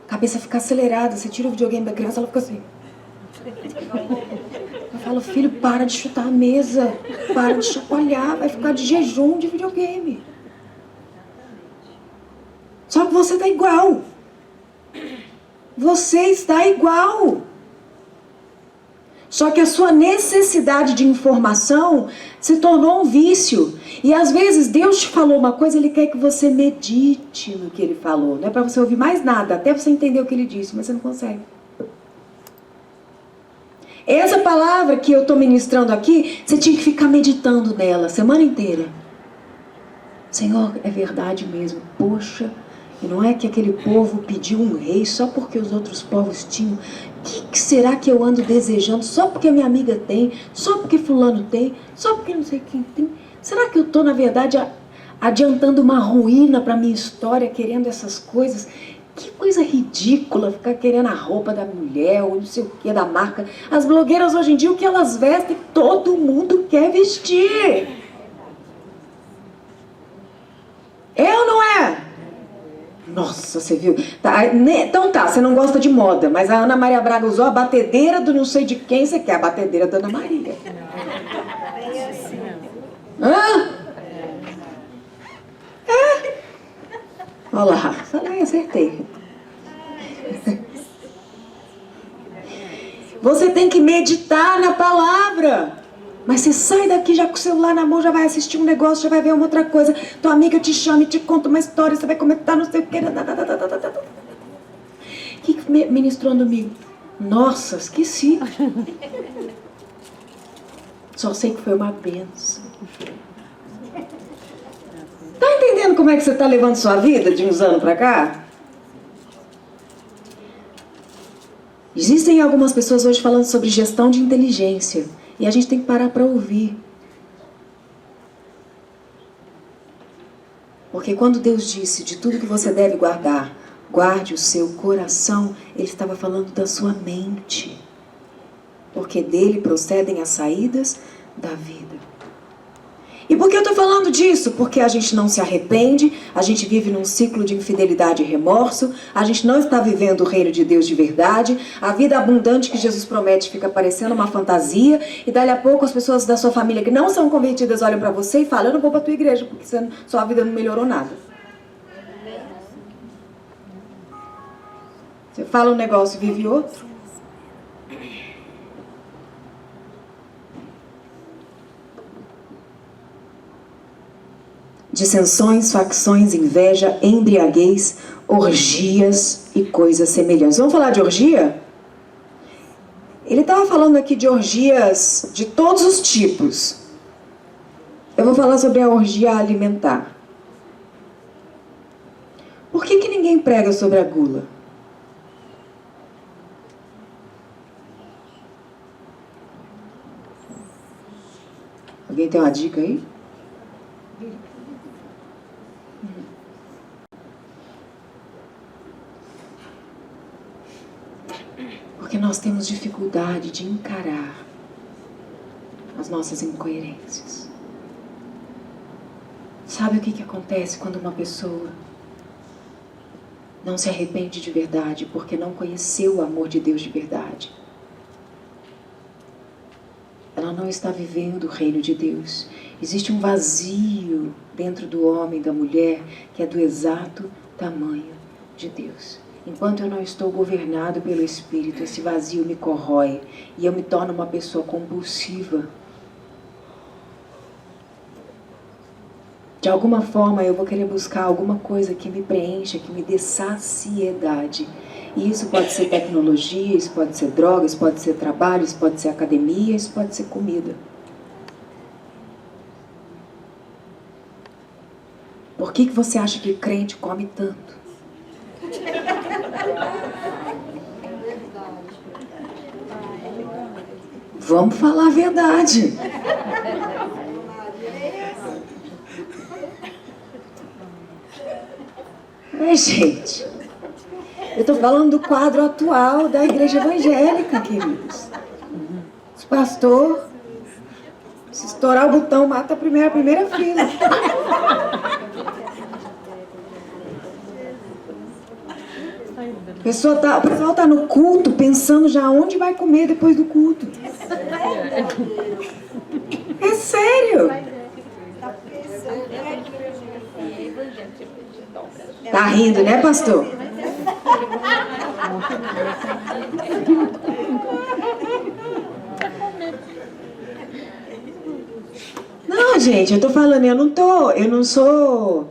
S2: A cabeça fica acelerada. Você tira o videogame da criança, ela fica assim. Eu falo, filho, para de chutar a mesa. Para de chacoalhar. Vai ficar de jejum de videogame. Só que você está igual. Você está igual. Só que a sua necessidade de informação se tornou um vício. E às vezes Deus te falou uma coisa, Ele quer que você medite no que Ele falou. Não é para você ouvir mais nada, até você entender o que Ele disse, mas você não consegue. Essa palavra que eu estou ministrando aqui, você tinha que ficar meditando nela a semana inteira. Senhor, é verdade mesmo. Poxa, e não é que aquele povo pediu um rei só porque os outros povos tinham. O que será que eu ando desejando só porque minha amiga tem, só porque fulano tem, só porque não sei quem tem? Será que eu estou, na verdade, adiantando uma ruína para a minha história, querendo essas coisas? Que coisa ridícula ficar querendo a roupa da mulher, ou não sei o que, da marca. As blogueiras hoje em dia, o que elas vestem, todo mundo quer vestir. É ou não é? Nossa, você viu? Tá, então tá, você não gosta de moda, mas a Ana Maria Braga usou a batedeira do não sei de quem você quer, a batedeira da Ana Maria. Hã? É? Olha lá, falei, acertei. Você tem que meditar na palavra. Mas você sai daqui já com o celular na mão, já vai assistir um negócio, já vai ver uma outra coisa. Tua amiga te chama e te conta uma história, você vai comentar, não sei o que. O que ministrou no domingo? Nossa, esqueci. Só sei que foi uma benção. Tá entendendo como é que você tá levando sua vida de uns anos pra cá? Existem algumas pessoas hoje falando sobre gestão de inteligência. E a gente tem que parar para ouvir. Porque quando Deus disse de tudo que você deve guardar, guarde o seu coração, Ele estava falando da sua mente. Porque dele procedem as saídas da vida. E por que eu estou falando disso? Porque a gente não se arrepende, a gente vive num ciclo de infidelidade e remorso, a gente não está vivendo o reino de Deus de verdade, a vida abundante que Jesus promete fica parecendo uma fantasia, e dali a pouco as pessoas da sua família que não são convertidas olham para você e falam, eu não vou para a tua igreja, porque sua vida não melhorou nada. Você fala um negócio e vive outro. Dissensões, facções, inveja, embriaguez, orgias e coisas semelhantes. Vamos falar de orgia? Ele estava falando aqui de orgias de todos os tipos. Eu vou falar sobre a orgia alimentar. Por que ninguém prega sobre a gula? Alguém tem uma dica aí? Porque nós temos dificuldade de encarar as nossas incoerências. Sabe o que acontece quando uma pessoa não se arrepende de verdade porque não conheceu o amor de Deus de verdade? Ela não está vivendo o reino de Deus. Existe um vazio dentro do homem e da mulher que é do exato tamanho de Deus. Enquanto eu não estou governado pelo Espírito, esse vazio me corrói e eu me torno uma pessoa compulsiva. De alguma forma eu vou querer buscar alguma coisa que me preencha, que me dê saciedade. E isso pode ser tecnologia, isso pode ser droga, isso pode ser trabalho, isso pode ser academia, isso pode ser comida. Por que você acha que o crente come tanto? Vamos falar a verdade. Gente, eu estou falando do quadro atual da igreja evangélica, queridos. Os pastores, se estourar o botão, mata a primeira fila. O pessoal está no culto pensando já onde vai comer depois do culto. É sério. Tá rindo, né, pastor? Não, gente, eu tô falando, eu não sou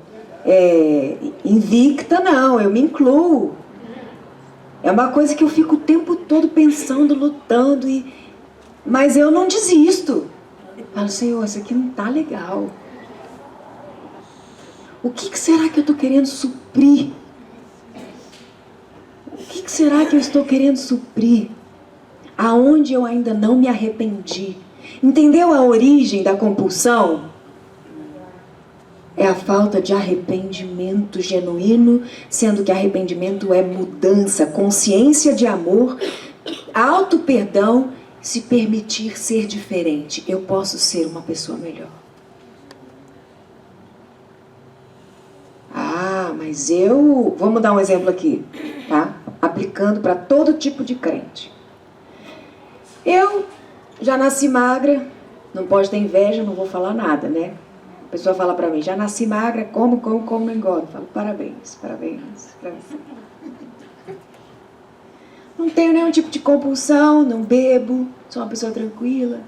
S2: invicta, não, eu me incluo. É uma coisa que eu fico o tempo todo pensando, lutando, mas eu não desisto. Falo, Senhor, isso aqui não tá legal. O que será que eu estou querendo suprir? O que será que eu estou querendo suprir? Aonde eu ainda não me arrependi? Entendeu a origem da compulsão? É a falta de arrependimento genuíno, sendo que arrependimento é mudança, consciência de amor, auto-perdão, se permitir ser diferente. Eu posso ser uma pessoa melhor. Mas vamos dar um exemplo aqui, tá? Aplicando para todo tipo de crente. Eu já nasci magra, não pode ter inveja, não vou falar nada, né? A pessoa fala para mim, já nasci magra, como, não engordo. Eu falo, parabéns para você. Não tenho nenhum tipo de compulsão, não bebo, sou uma pessoa tranquila.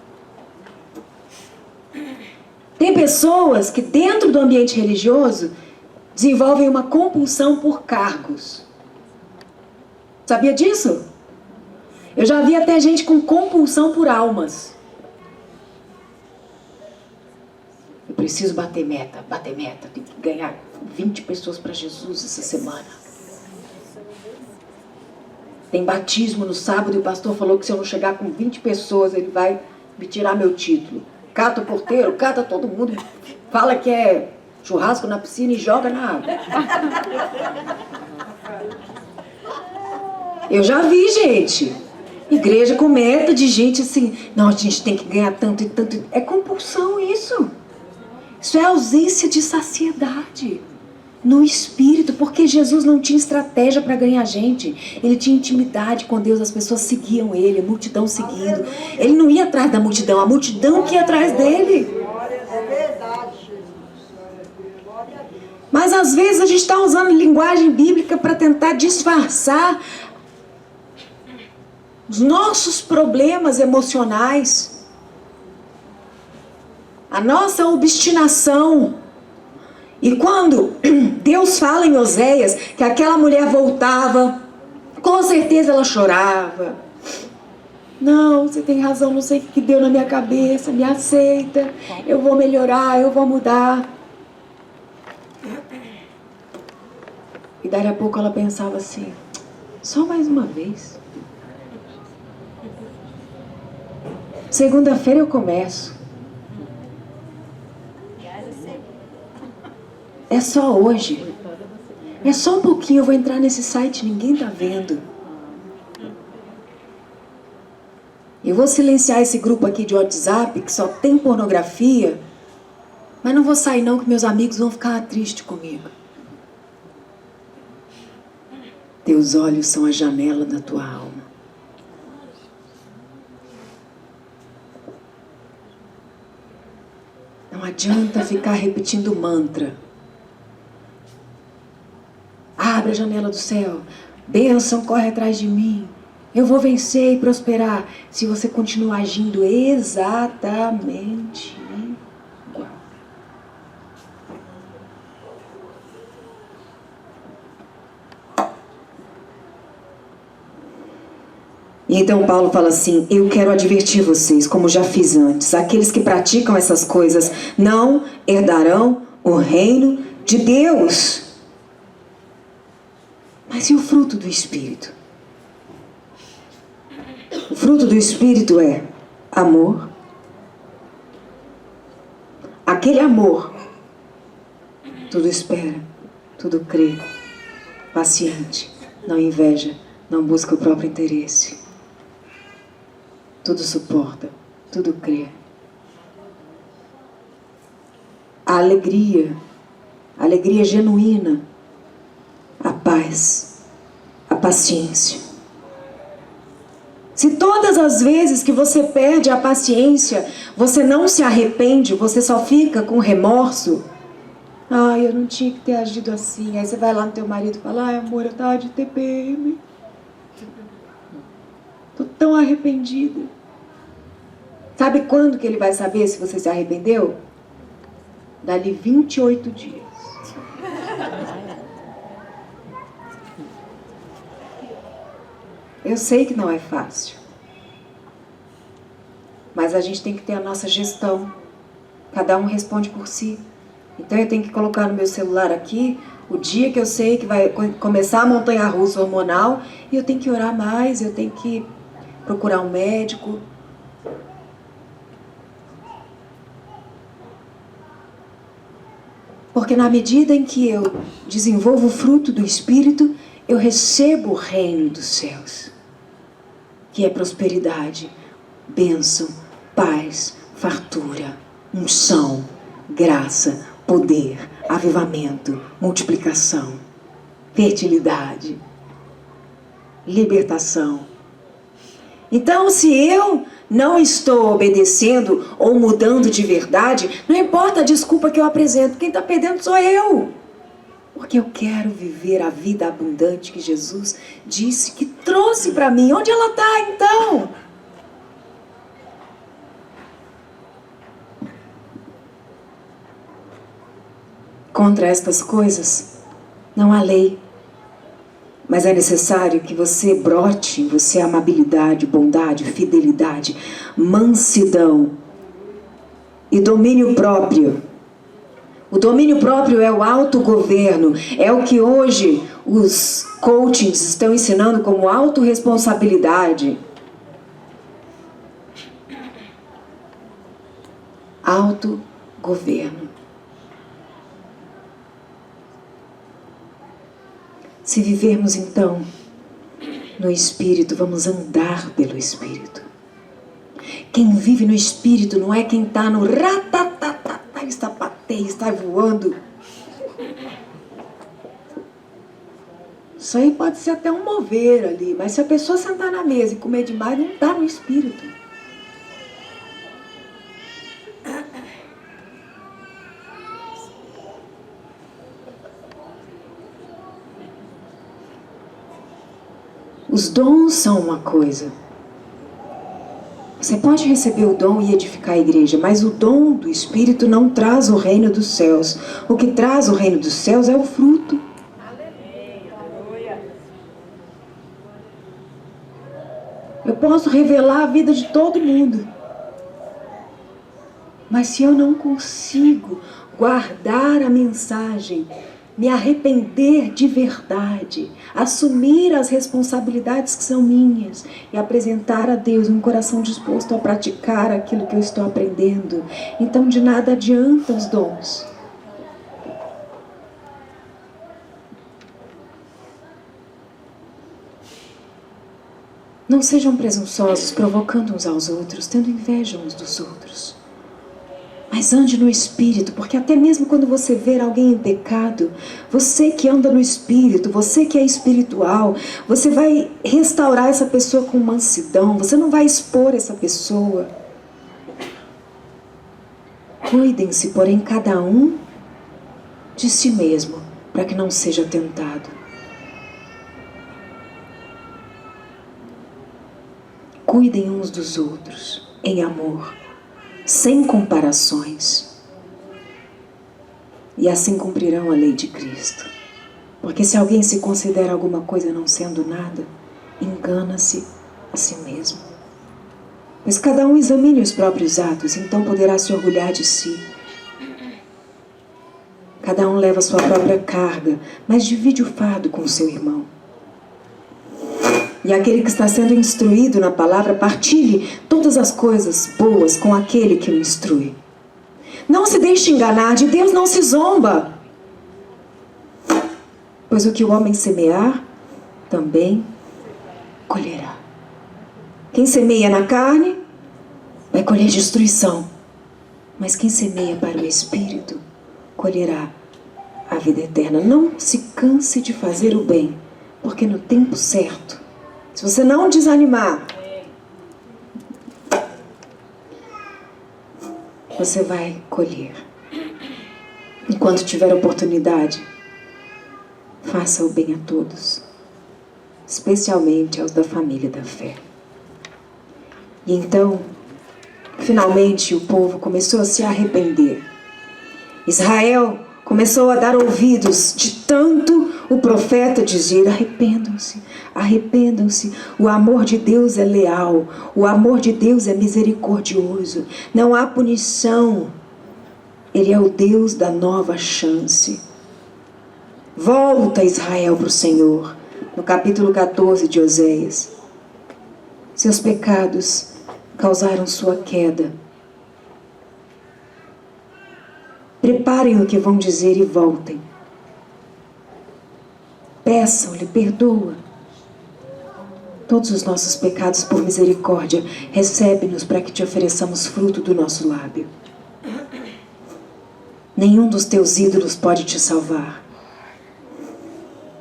S2: Tem pessoas que dentro do ambiente religioso desenvolvem uma compulsão por cargos. Sabia disso? Eu já vi até gente com compulsão por almas. Eu preciso bater meta. Tenho que ganhar 20 pessoas para Jesus essa semana. Tem batismo no sábado e o pastor falou que se eu não chegar com 20 pessoas, ele vai me tirar meu título. Cata o porteiro, cata todo mundo, fala que é churrasco na piscina e joga na água. Eu já vi, gente. Igreja com meta de gente assim, não, a gente tem que ganhar tanto e tanto. É compulsão isso. Isso é ausência de saciedade no espírito, porque Jesus não tinha estratégia para ganhar gente. Ele tinha intimidade com Deus, as pessoas seguiam ele, a multidão seguindo. Ele não ia atrás da multidão, a multidão que ia atrás dele. Mas às vezes a gente está usando linguagem bíblica para tentar disfarçar os nossos problemas emocionais, a nossa obstinação. E quando Deus fala em Oséias que aquela mulher voltava, com certeza ela chorava. Não, você tem razão, não sei o que deu na minha cabeça, me aceita, eu vou melhorar, eu vou mudar. E daí a pouco ela pensava assim, só mais uma vez. Segunda-feira eu começo. É só hoje. É só um pouquinho, eu vou entrar nesse site, ninguém tá vendo. Eu vou silenciar esse grupo aqui de WhatsApp, que só tem pornografia, mas não vou sair não, que meus amigos vão ficar tristes comigo. Teus olhos são a janela da tua alma. Não adianta ficar repetindo mantra. Abre a janela do céu. Bênção corre atrás de mim. Eu vou vencer e prosperar. Se você continuar agindo exatamente igual. E então Paulo fala assim: eu quero advertir vocês, como já fiz antes, aqueles que praticam essas coisas não herdarão o reino de Deus. Mas e o fruto do Espírito? O fruto do Espírito é amor. Aquele amor, tudo espera, tudo crê, paciente, não inveja, não busca o próprio interesse. Tudo suporta, tudo crê. A alegria genuína, a paz, a paciência. Se todas as vezes que você perde a paciência, você não se arrepende, você só fica com remorso. Ai, eu não tinha que ter agido assim. Aí você vai lá no teu marido e fala: ai, amor, eu tava de TPM. Tô tão arrependida. Sabe quando que ele vai saber se você se arrependeu? Dali 28 dias. Eu sei que não é fácil. Mas a gente tem que ter a nossa gestão. Cada um responde por si. Então eu tenho que colocar no meu celular aqui o dia que eu sei que vai começar a montanha-russa hormonal, e eu tenho que orar mais, eu tenho que procurar um médico. Porque na medida em que eu desenvolvo o fruto do Espírito, eu recebo o reino dos céus, que é prosperidade, bênção, paz, fartura, unção, graça, poder, avivamento, multiplicação, fertilidade, libertação. Então, se eu não estou obedecendo ou mudando de verdade, não importa a desculpa que eu apresento, quem está perdendo sou eu. Porque eu quero viver a vida abundante que Jesus disse que trouxe para mim. Onde ela está, então? Contra estas coisas não há lei. Mas é necessário que você brote em você amabilidade, bondade, fidelidade, mansidão e domínio próprio. O domínio próprio é o autogoverno, é o que hoje os coachings estão ensinando como autorresponsabilidade. Autogoverno. Se vivermos então no Espírito, vamos andar pelo Espírito. Quem vive no Espírito não é quem está no ratatatá, está pateia, está voando. Isso aí pode ser até um mover ali, mas se a pessoa sentar na mesa e comer demais, não está no Espírito. Os dons são uma coisa. Você pode receber o dom e edificar a igreja, mas o dom do Espírito não traz o reino dos céus. O que traz o reino dos céus é o fruto. Eu posso revelar a vida de todo mundo, mas se eu não consigo guardar a mensagem, me arrepender de verdade, assumir as responsabilidades que são minhas e apresentar a Deus um coração disposto a praticar aquilo que eu estou aprendendo, então de nada adianta os dons. Não sejam presunçosos, provocando uns aos outros, tendo inveja uns dos outros. Mas ande no Espírito, porque até mesmo quando você ver alguém em pecado, você que anda no Espírito, você que é espiritual, você vai restaurar essa pessoa com mansidão, você não vai expor essa pessoa. Cuidem-se, porém, cada um de si mesmo, para que não seja tentado. Cuidem uns dos outros, em amor, sem comparações. E assim cumprirão a lei de Cristo. Porque se alguém se considera alguma coisa não sendo nada, engana-se a si mesmo. Mas cada um examine os próprios atos, então poderá se orgulhar de si. Cada um leva a sua própria carga, mas divide o fardo com o seu irmão. E aquele que está sendo instruído na palavra, partilhe todas as coisas boas com aquele que o instrui. Não se deixe enganar, de Deus não se zomba. Pois o que o homem semear, também colherá. Quem semeia na carne, vai colher destruição. Mas quem semeia para o Espírito, colherá a vida eterna. Não se canse de fazer o bem, porque no tempo certo, se você não desanimar, você vai colher. Enquanto tiver oportunidade, faça o bem a todos, especialmente aos da família da fé. E então, finalmente, o povo começou a se arrepender. Israel começou a dar ouvidos de tanto o profeta dizer: arrependam-se, arrependam-se. O amor de Deus é leal, o amor de Deus é misericordioso. Não há punição. Ele é o Deus da nova chance. Volta, Israel, para o Senhor. No capítulo 14 de Oséias. Seus pecados causaram sua queda. Preparem o que vão dizer e voltem. Peçam-lhe, perdoa. Todos os nossos pecados, por misericórdia, recebe-nos para que te ofereçamos fruto do nosso lábio. Nenhum dos teus ídolos pode te salvar.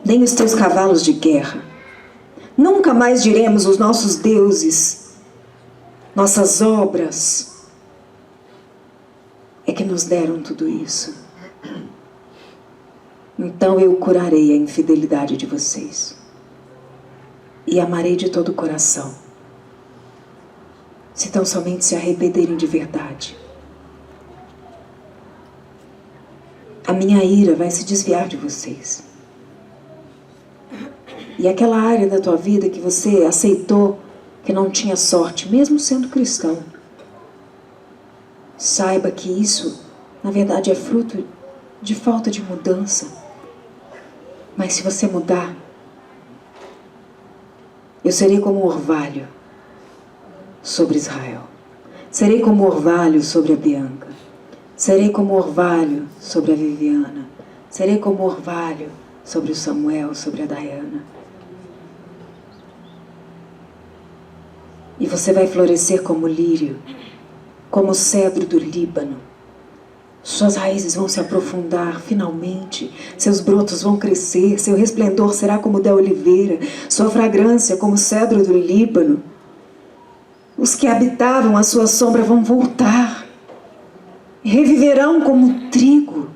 S2: Nem os teus cavalos de guerra. Nunca mais diremos os nossos deuses, nossas obras, é que nos deram tudo isso. Então eu curarei a infidelidade de vocês e amarei de todo o coração, se tão somente se arrependerem de verdade. A minha ira vai se desviar de vocês. E aquela área da tua vida que você aceitou que não tinha sorte, mesmo sendo cristão, saiba que isso, na verdade, é fruto de falta de mudança. Mas se você mudar, eu serei como orvalho sobre Israel. Serei como orvalho sobre a Bianca. Serei como orvalho sobre a Viviana. Serei como orvalho sobre o Samuel, sobre a Dayana. E você vai florescer como lírio, como o cedro do Líbano. Suas raízes vão se aprofundar finalmente, seus brotos vão crescer, seu resplendor será como o da oliveira, sua fragrância como o cedro do Líbano. Os que habitavam a sua sombra vão voltar, reviverão como o trigo,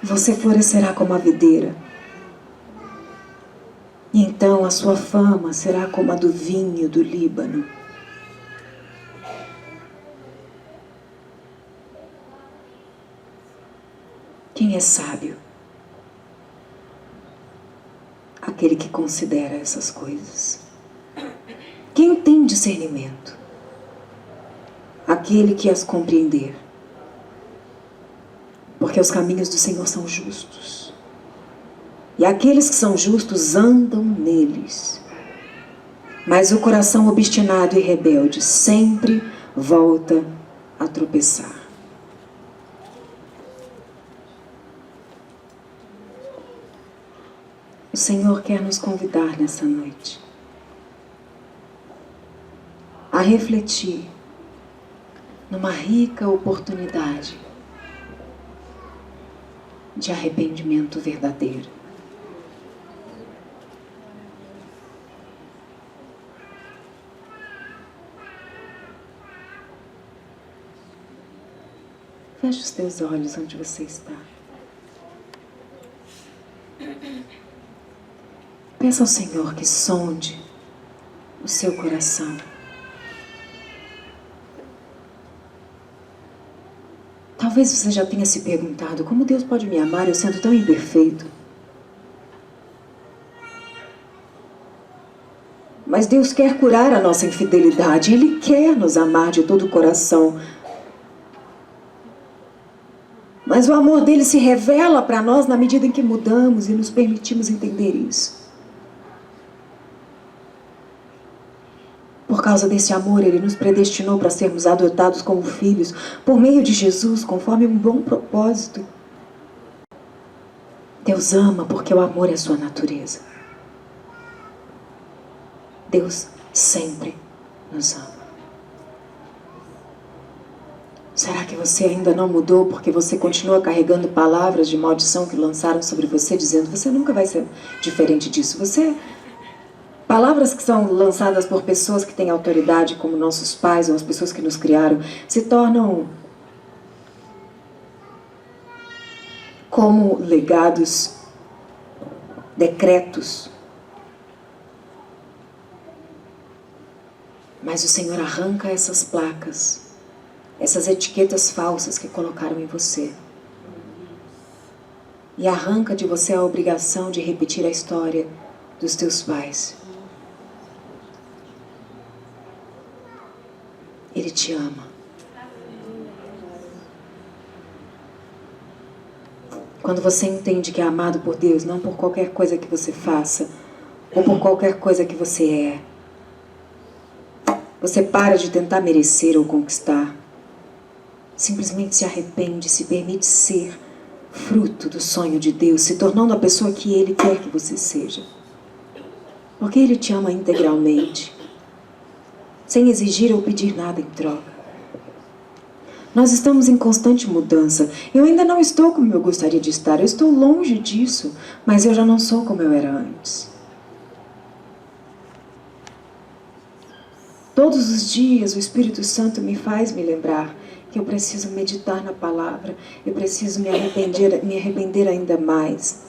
S2: você florescerá como a videira. E então a sua fama será como a do vinho do Líbano. Quem é sábio? Aquele que considera essas coisas. Quem tem discernimento? Aquele que as compreender. Porque os caminhos do Senhor são justos. E aqueles que são justos andam neles. Mas o coração obstinado e rebelde sempre volta a tropeçar. O Senhor quer nos convidar nessa noite a refletir numa rica oportunidade de arrependimento verdadeiro. Feche os teus olhos onde você está. Peça ao Senhor que sonde o seu coração. Talvez você já tenha se perguntado: como Deus pode me amar eu sendo tão imperfeito? Mas Deus quer curar a nossa infidelidade. Ele quer nos amar de todo o coração. Mas o amor dele se revela para nós na medida em que mudamos e nos permitimos entender isso. Por causa desse amor, ele nos predestinou para sermos adotados como filhos por meio de Jesus, conforme um bom propósito. Deus ama porque o amor é a sua natureza. Deus sempre nos ama. Será que você ainda não mudou porque você continua carregando palavras de maldição que lançaram sobre você, dizendo: você nunca vai ser diferente disso? Palavras que são lançadas por pessoas que têm autoridade, como nossos pais ou as pessoas que nos criaram, se tornam como legados, decretos. Mas o Senhor arranca essas placas, essas etiquetas falsas que colocaram em você. E arranca de você a obrigação de repetir a história dos teus pais. Ele te ama. Quando você entende que é amado por Deus, não por qualquer coisa que você faça, ou por qualquer coisa que você é, você para de tentar merecer ou conquistar. Simplesmente se arrepende, se permite ser fruto do sonho de Deus, se tornando a pessoa que Ele quer que você seja. Porque Ele te ama integralmente, sem exigir ou pedir nada em troca. Nós estamos em constante mudança. Eu ainda não estou como eu gostaria de estar, eu estou longe disso, mas eu já não sou como eu era antes. Todos os dias o Espírito Santo me faz me lembrar que eu preciso meditar na palavra, eu preciso me arrepender ainda mais.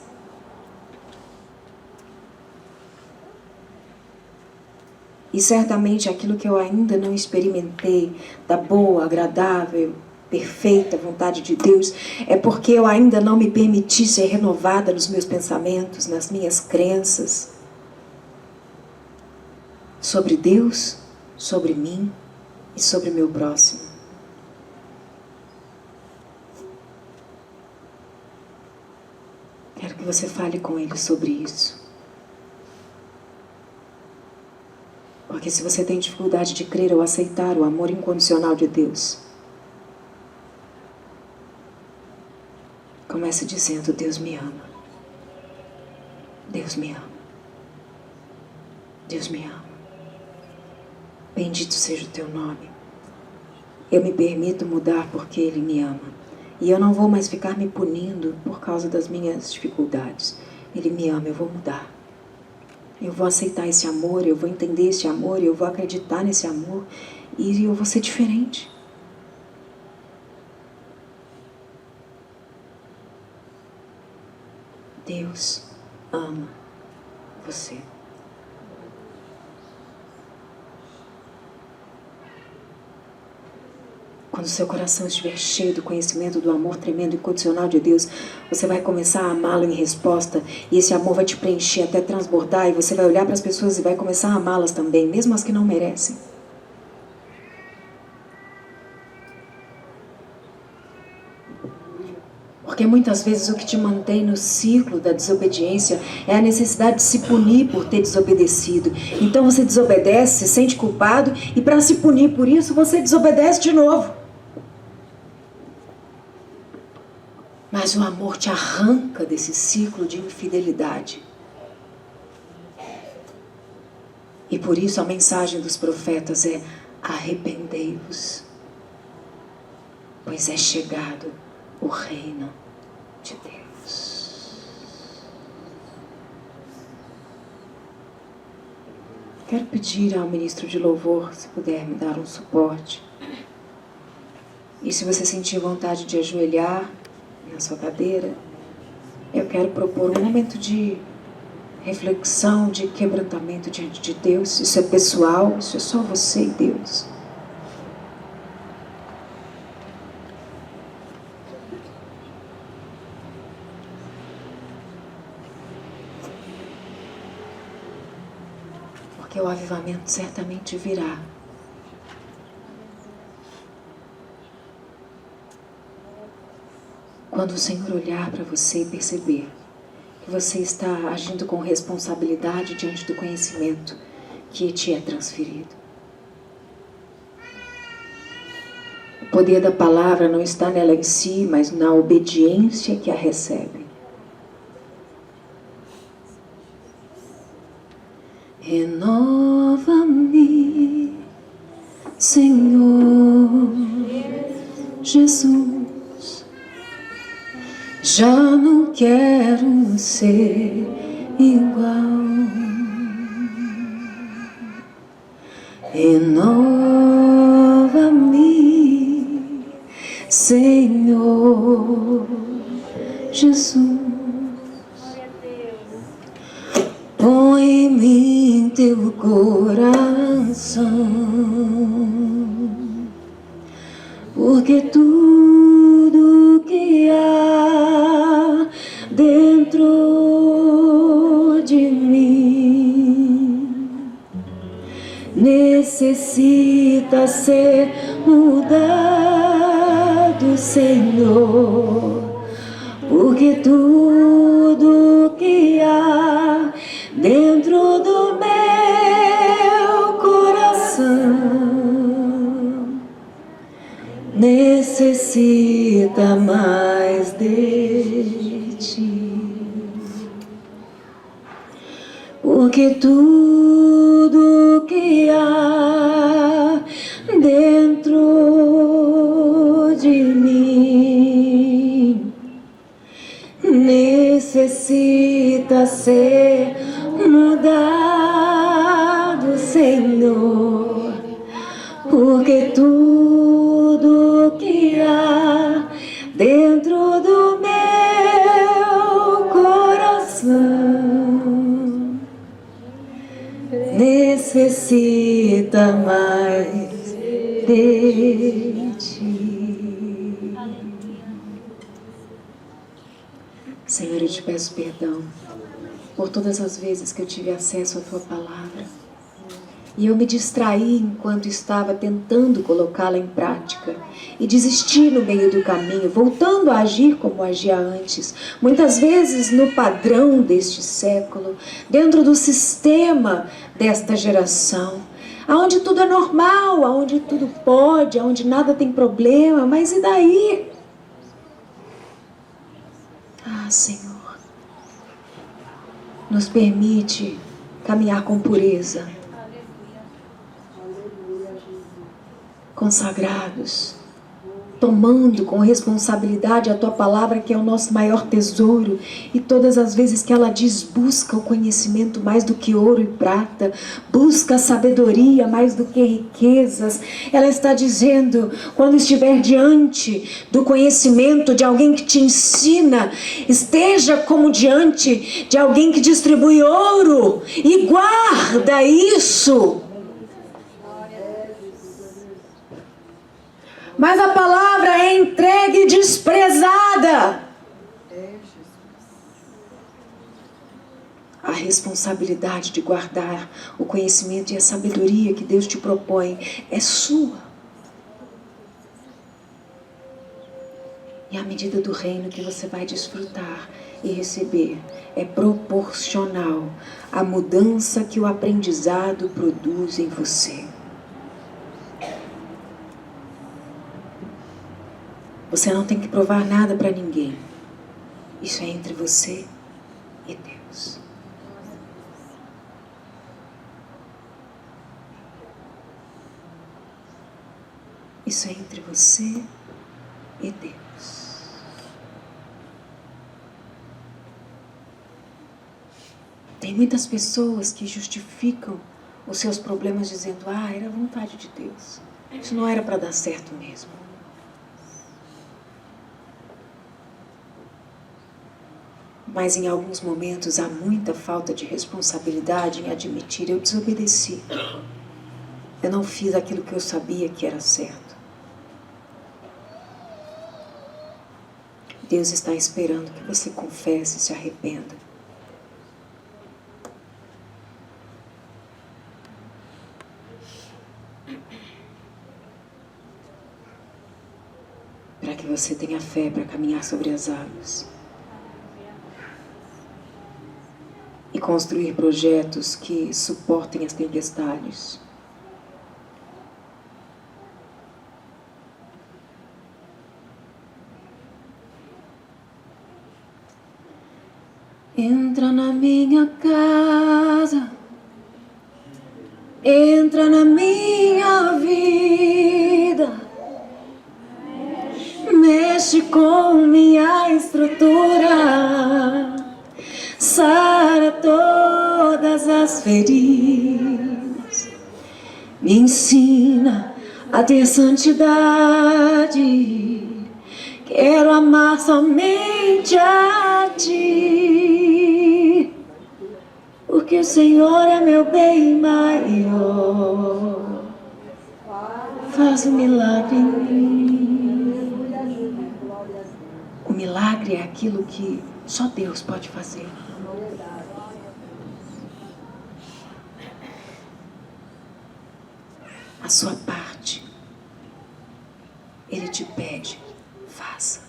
S2: E certamente aquilo que eu ainda não experimentei da boa, agradável, perfeita vontade de Deus é porque eu ainda não me permiti ser renovada nos meus pensamentos, nas minhas crenças sobre Deus, sobre mim e sobre meu próximo. Quero que você fale com Ele sobre isso. Porque se você tem dificuldade de crer ou aceitar o amor incondicional de Deus, comece dizendo: Deus me ama. Deus me ama. Deus me ama. Bendito seja o teu nome. Eu me permito mudar porque Ele me ama. E eu não vou mais ficar me punindo por causa das minhas dificuldades. Ele me ama, eu vou mudar. Eu vou aceitar esse amor, eu vou entender esse amor, eu vou acreditar nesse amor e eu vou ser diferente. Deus ama você. Quando seu coração estiver cheio do conhecimento do amor tremendo e incondicional de Deus, você vai começar a amá-lo em resposta, e esse amor vai te preencher até transbordar, e você vai olhar para as pessoas e vai começar a amá-las também, mesmo as que não merecem. Porque muitas vezes o que te mantém no ciclo da desobediência é a necessidade de se punir por ter desobedecido. Então você desobedece, se sente culpado, e para se punir por isso, você desobedece de novo. Mas o amor te arranca desse ciclo de infidelidade. E por isso a mensagem dos profetas é: arrependei-vos, pois é chegado o reino de Deus. Quero pedir ao ministro de louvor, se puder me dar um suporte. E se você sentir vontade de ajoelhar na sua cadeira, eu quero propor um momento de reflexão, de quebrantamento diante de Deus. Isso é pessoal, isso é só você e Deus. Porque porque o avivamento certamente virá. Quando o Senhor olhar para você e perceber que você está agindo com responsabilidade diante do conhecimento que te é transferido. O poder da palavra não está nela em si, mas na obediência que a recebe. Renova-me, Senhor Jesus. Já não quero ser igual. Renova-me, Senhor Jesus. Põe em mim teu coração, porque tudo que há dentro de mim necessita ser mudado, Senhor, porque tudo que há dentro do meu coração necessita mais de ti, porque tudo que há dentro de mim necessita ser mudado, Senhor, porque tudo que há dentro do meu coração necessita mais de ti. Senhor, eu te peço perdão por todas as vezes que eu tive acesso à tua palavra e eu me distraí enquanto estava tentando colocá-la em prática e desisti no meio do caminho, voltando a agir como agia antes, muitas vezes no padrão deste século, dentro do sistema desta geração, aonde tudo é normal, aonde tudo pode, aonde nada tem problema, mas e daí? Ah, Senhor, nos permite caminhar com pureza, consagrados, tomando com responsabilidade a tua palavra, que é o nosso maior tesouro, e todas as vezes que ela diz busca o conhecimento mais do que ouro e prata, busca a sabedoria mais do que riquezas, ela está dizendo, quando estiver diante do conhecimento de alguém que te ensina, esteja como diante de alguém que distribui ouro e guarda isso. Mas a palavra é entregue e desprezada. A responsabilidade de guardar o conhecimento e a sabedoria que Deus te propõe é sua. E a medida do reino que você vai desfrutar e receber é proporcional à mudança que o aprendizado produz em você. Você não tem que provar nada para ninguém. Isso é entre você e Deus. Isso é entre você e Deus. Tem muitas pessoas que justificam os seus problemas dizendo: ah, era a vontade de Deus. Isso não era para dar certo mesmo. Mas em alguns momentos há muita falta de responsabilidade em admitir: eu desobedeci. Eu não fiz aquilo que eu sabia que era certo. Deus está esperando que você confesse e se arrependa. que você tenha fé para caminhar sobre as águas e construir projetos que suportem as tempestades. Entra na minha casa, entra na minha vida, mexe com minha estrutura, sara todas as feridas, me ensina a ter santidade, quero amar somente a Ti, porque o Senhor é meu bem maior. Faz um milagre em mim. O milagre é aquilo que só Deus pode fazer. A sua parte, Ele te pede, faça.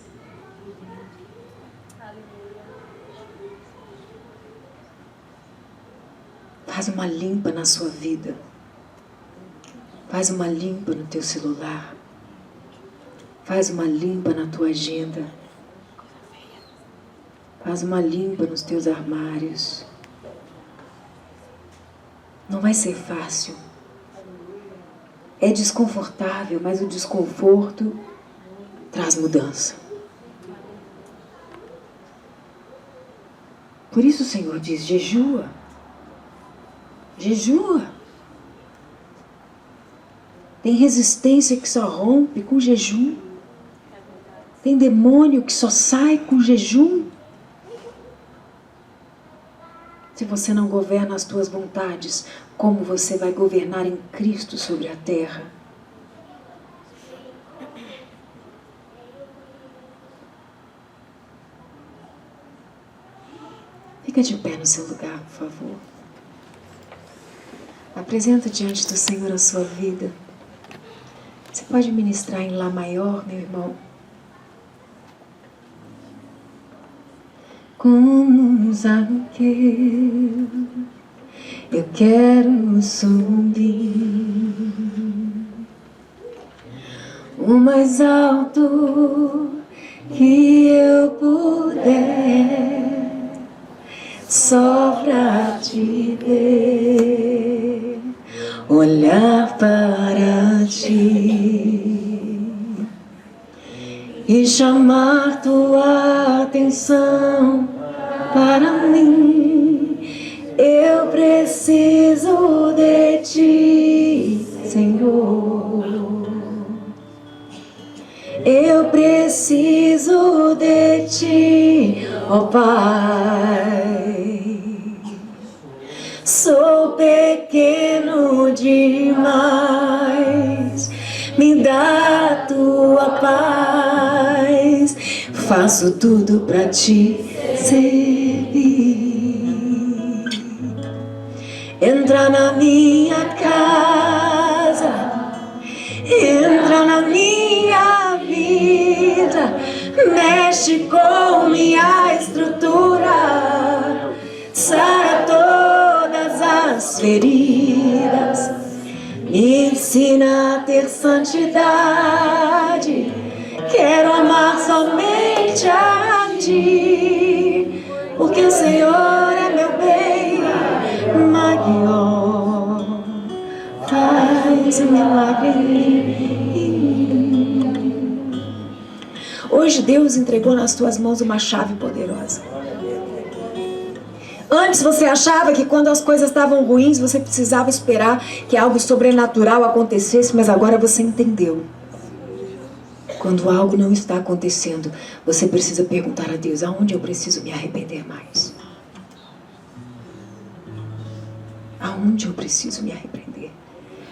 S2: Faz uma limpa na sua vida. Faz uma limpa no teu celular. Faz uma limpa na tua agenda. Faz uma limpa nos teus armários. Não vai ser fácil. É desconfortável, mas o desconforto traz mudança. Por isso o Senhor diz, jejua. Jejua. Tem resistência que só rompe com jejum. Tem demônio que só sai com jejum. Se você não governa as tuas vontades, como você vai governar em Cristo sobre a terra? Fica de pé no seu lugar, por favor. Apresenta diante do Senhor a sua vida. Você pode ministrar em Lá maior, meu irmão? Como Zaqueu, eu quero subir o mais alto que eu puder, só pra te ver, olhar para ti e chamar tua atenção para mim. Eu preciso de ti, Senhor. Eu preciso de ti, ó Pai. Sou pequeno demais, me dá tua paz. Faço tudo pra te servir. Entra na minha casa, entra na minha vida, mexe com minha estrutura, sara todas as feridas, me ensina a ter santidade, quero amar somente a Ti, porque o Senhor é meu bem maior. Faz um milagre em mim. Hoje Deus entregou nas tuas mãos uma chave poderosa. Antes você achava que quando as coisas estavam ruins você precisava esperar que algo sobrenatural acontecesse, mas agora você entendeu. Quando algo não está acontecendo, você precisa perguntar a Deus, aonde eu preciso me arrepender mais? Aonde eu preciso me arrepender?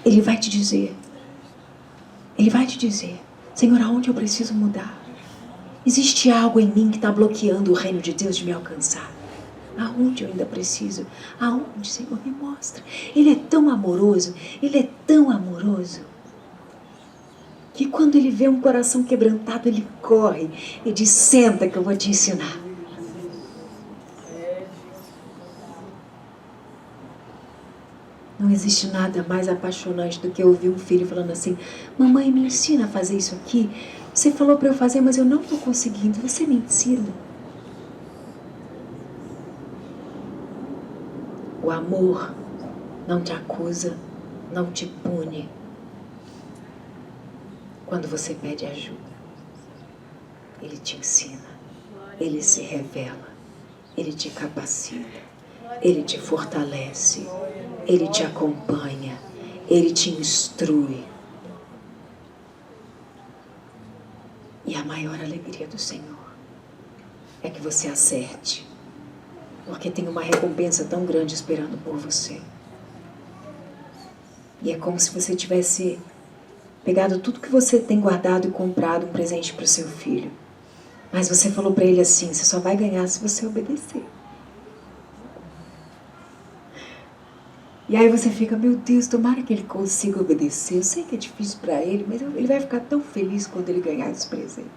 S2: Ele vai te dizer. Ele vai te dizer, Senhor, aonde eu preciso mudar? Existe algo em mim que está bloqueando o reino de Deus de me alcançar. Aonde eu ainda preciso? Aonde, Senhor, me mostra. Ele é tão amoroso, Ele é tão amoroso, que quando ele vê um coração quebrantado, ele corre e diz: senta que eu vou te ensinar. Não existe nada mais apaixonante do que ouvir um filho falando assim: mamãe, me ensina a fazer isso aqui. Você falou para eu fazer, mas eu não estou conseguindo. Você me ensina. O amor não te acusa, não te pune quando você pede ajuda. Ele te ensina, ele se revela, ele te capacita, ele te fortalece, ele te acompanha, ele te instrui. E a maior alegria do Senhor é que você acerte, porque tem uma recompensa tão grande esperando por você. E é como se você tivesse pegado tudo que você tem guardado e comprado um presente para o seu filho. Mas você falou para ele assim: você só vai ganhar se você obedecer. E aí você fica: meu Deus, tomara que ele consiga obedecer. Eu sei que é difícil para ele, mas ele vai ficar tão feliz quando ele ganhar esse presente.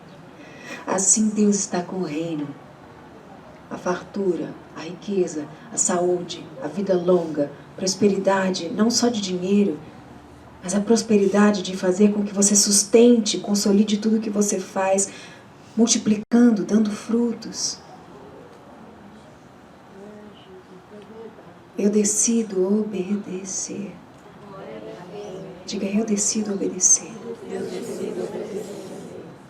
S2: Assim Deus está com o reino. A fartura, a riqueza, a saúde, a vida longa, prosperidade, não só de dinheiro, mas a prosperidade de fazer com que você sustente, consolide tudo que você faz, multiplicando, dando frutos. Eu decido obedecer. Diga: eu decido obedecer.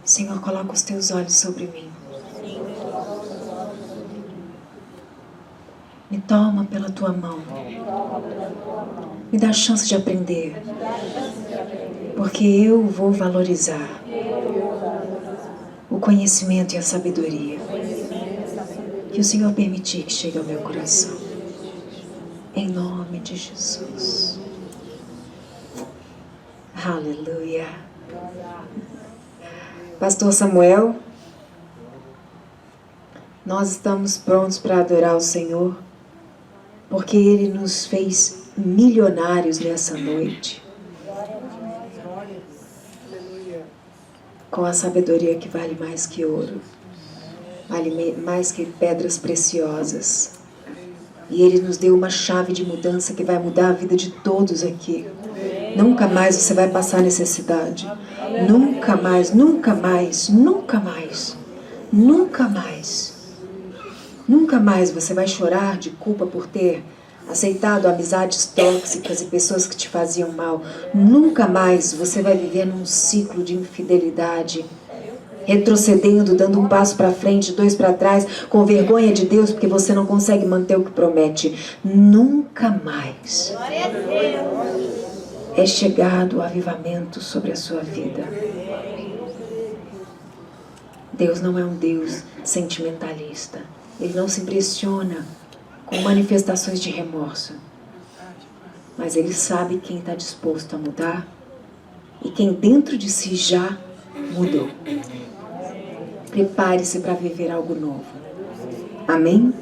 S2: Senhor, coloca os teus olhos sobre mim. Me toma pela tua mão. Me dá a chance de aprender. Porque eu vou valorizar o conhecimento e a sabedoria que o Senhor permitir que chegue ao meu coração. Em nome de Jesus. Aleluia. Pastor Samuel, nós estamos prontos para adorar o Senhor, porque Ele nos fez milionários nessa noite, com a sabedoria que vale mais que ouro, vale mais que pedras preciosas. E Ele nos deu uma chave de mudança que vai mudar a vida de todos aqui. Nunca mais você vai passar necessidade. Nunca mais, nunca mais, nunca mais, nunca mais. Nunca mais você vai chorar de culpa por ter aceitado amizades tóxicas e pessoas que te faziam mal. Nunca mais você vai viver num ciclo de infidelidade, retrocedendo, dando um passo para frente, 2 para trás, com vergonha de Deus porque você não consegue manter o que promete. Nunca mais é chegado o avivamento sobre a sua vida. Deus não é um Deus sentimentalista. Ele não se impressiona com manifestações de remorso. Mas Ele sabe quem está disposto a mudar e quem dentro de si já mudou. Prepare-se para viver algo novo. Amém?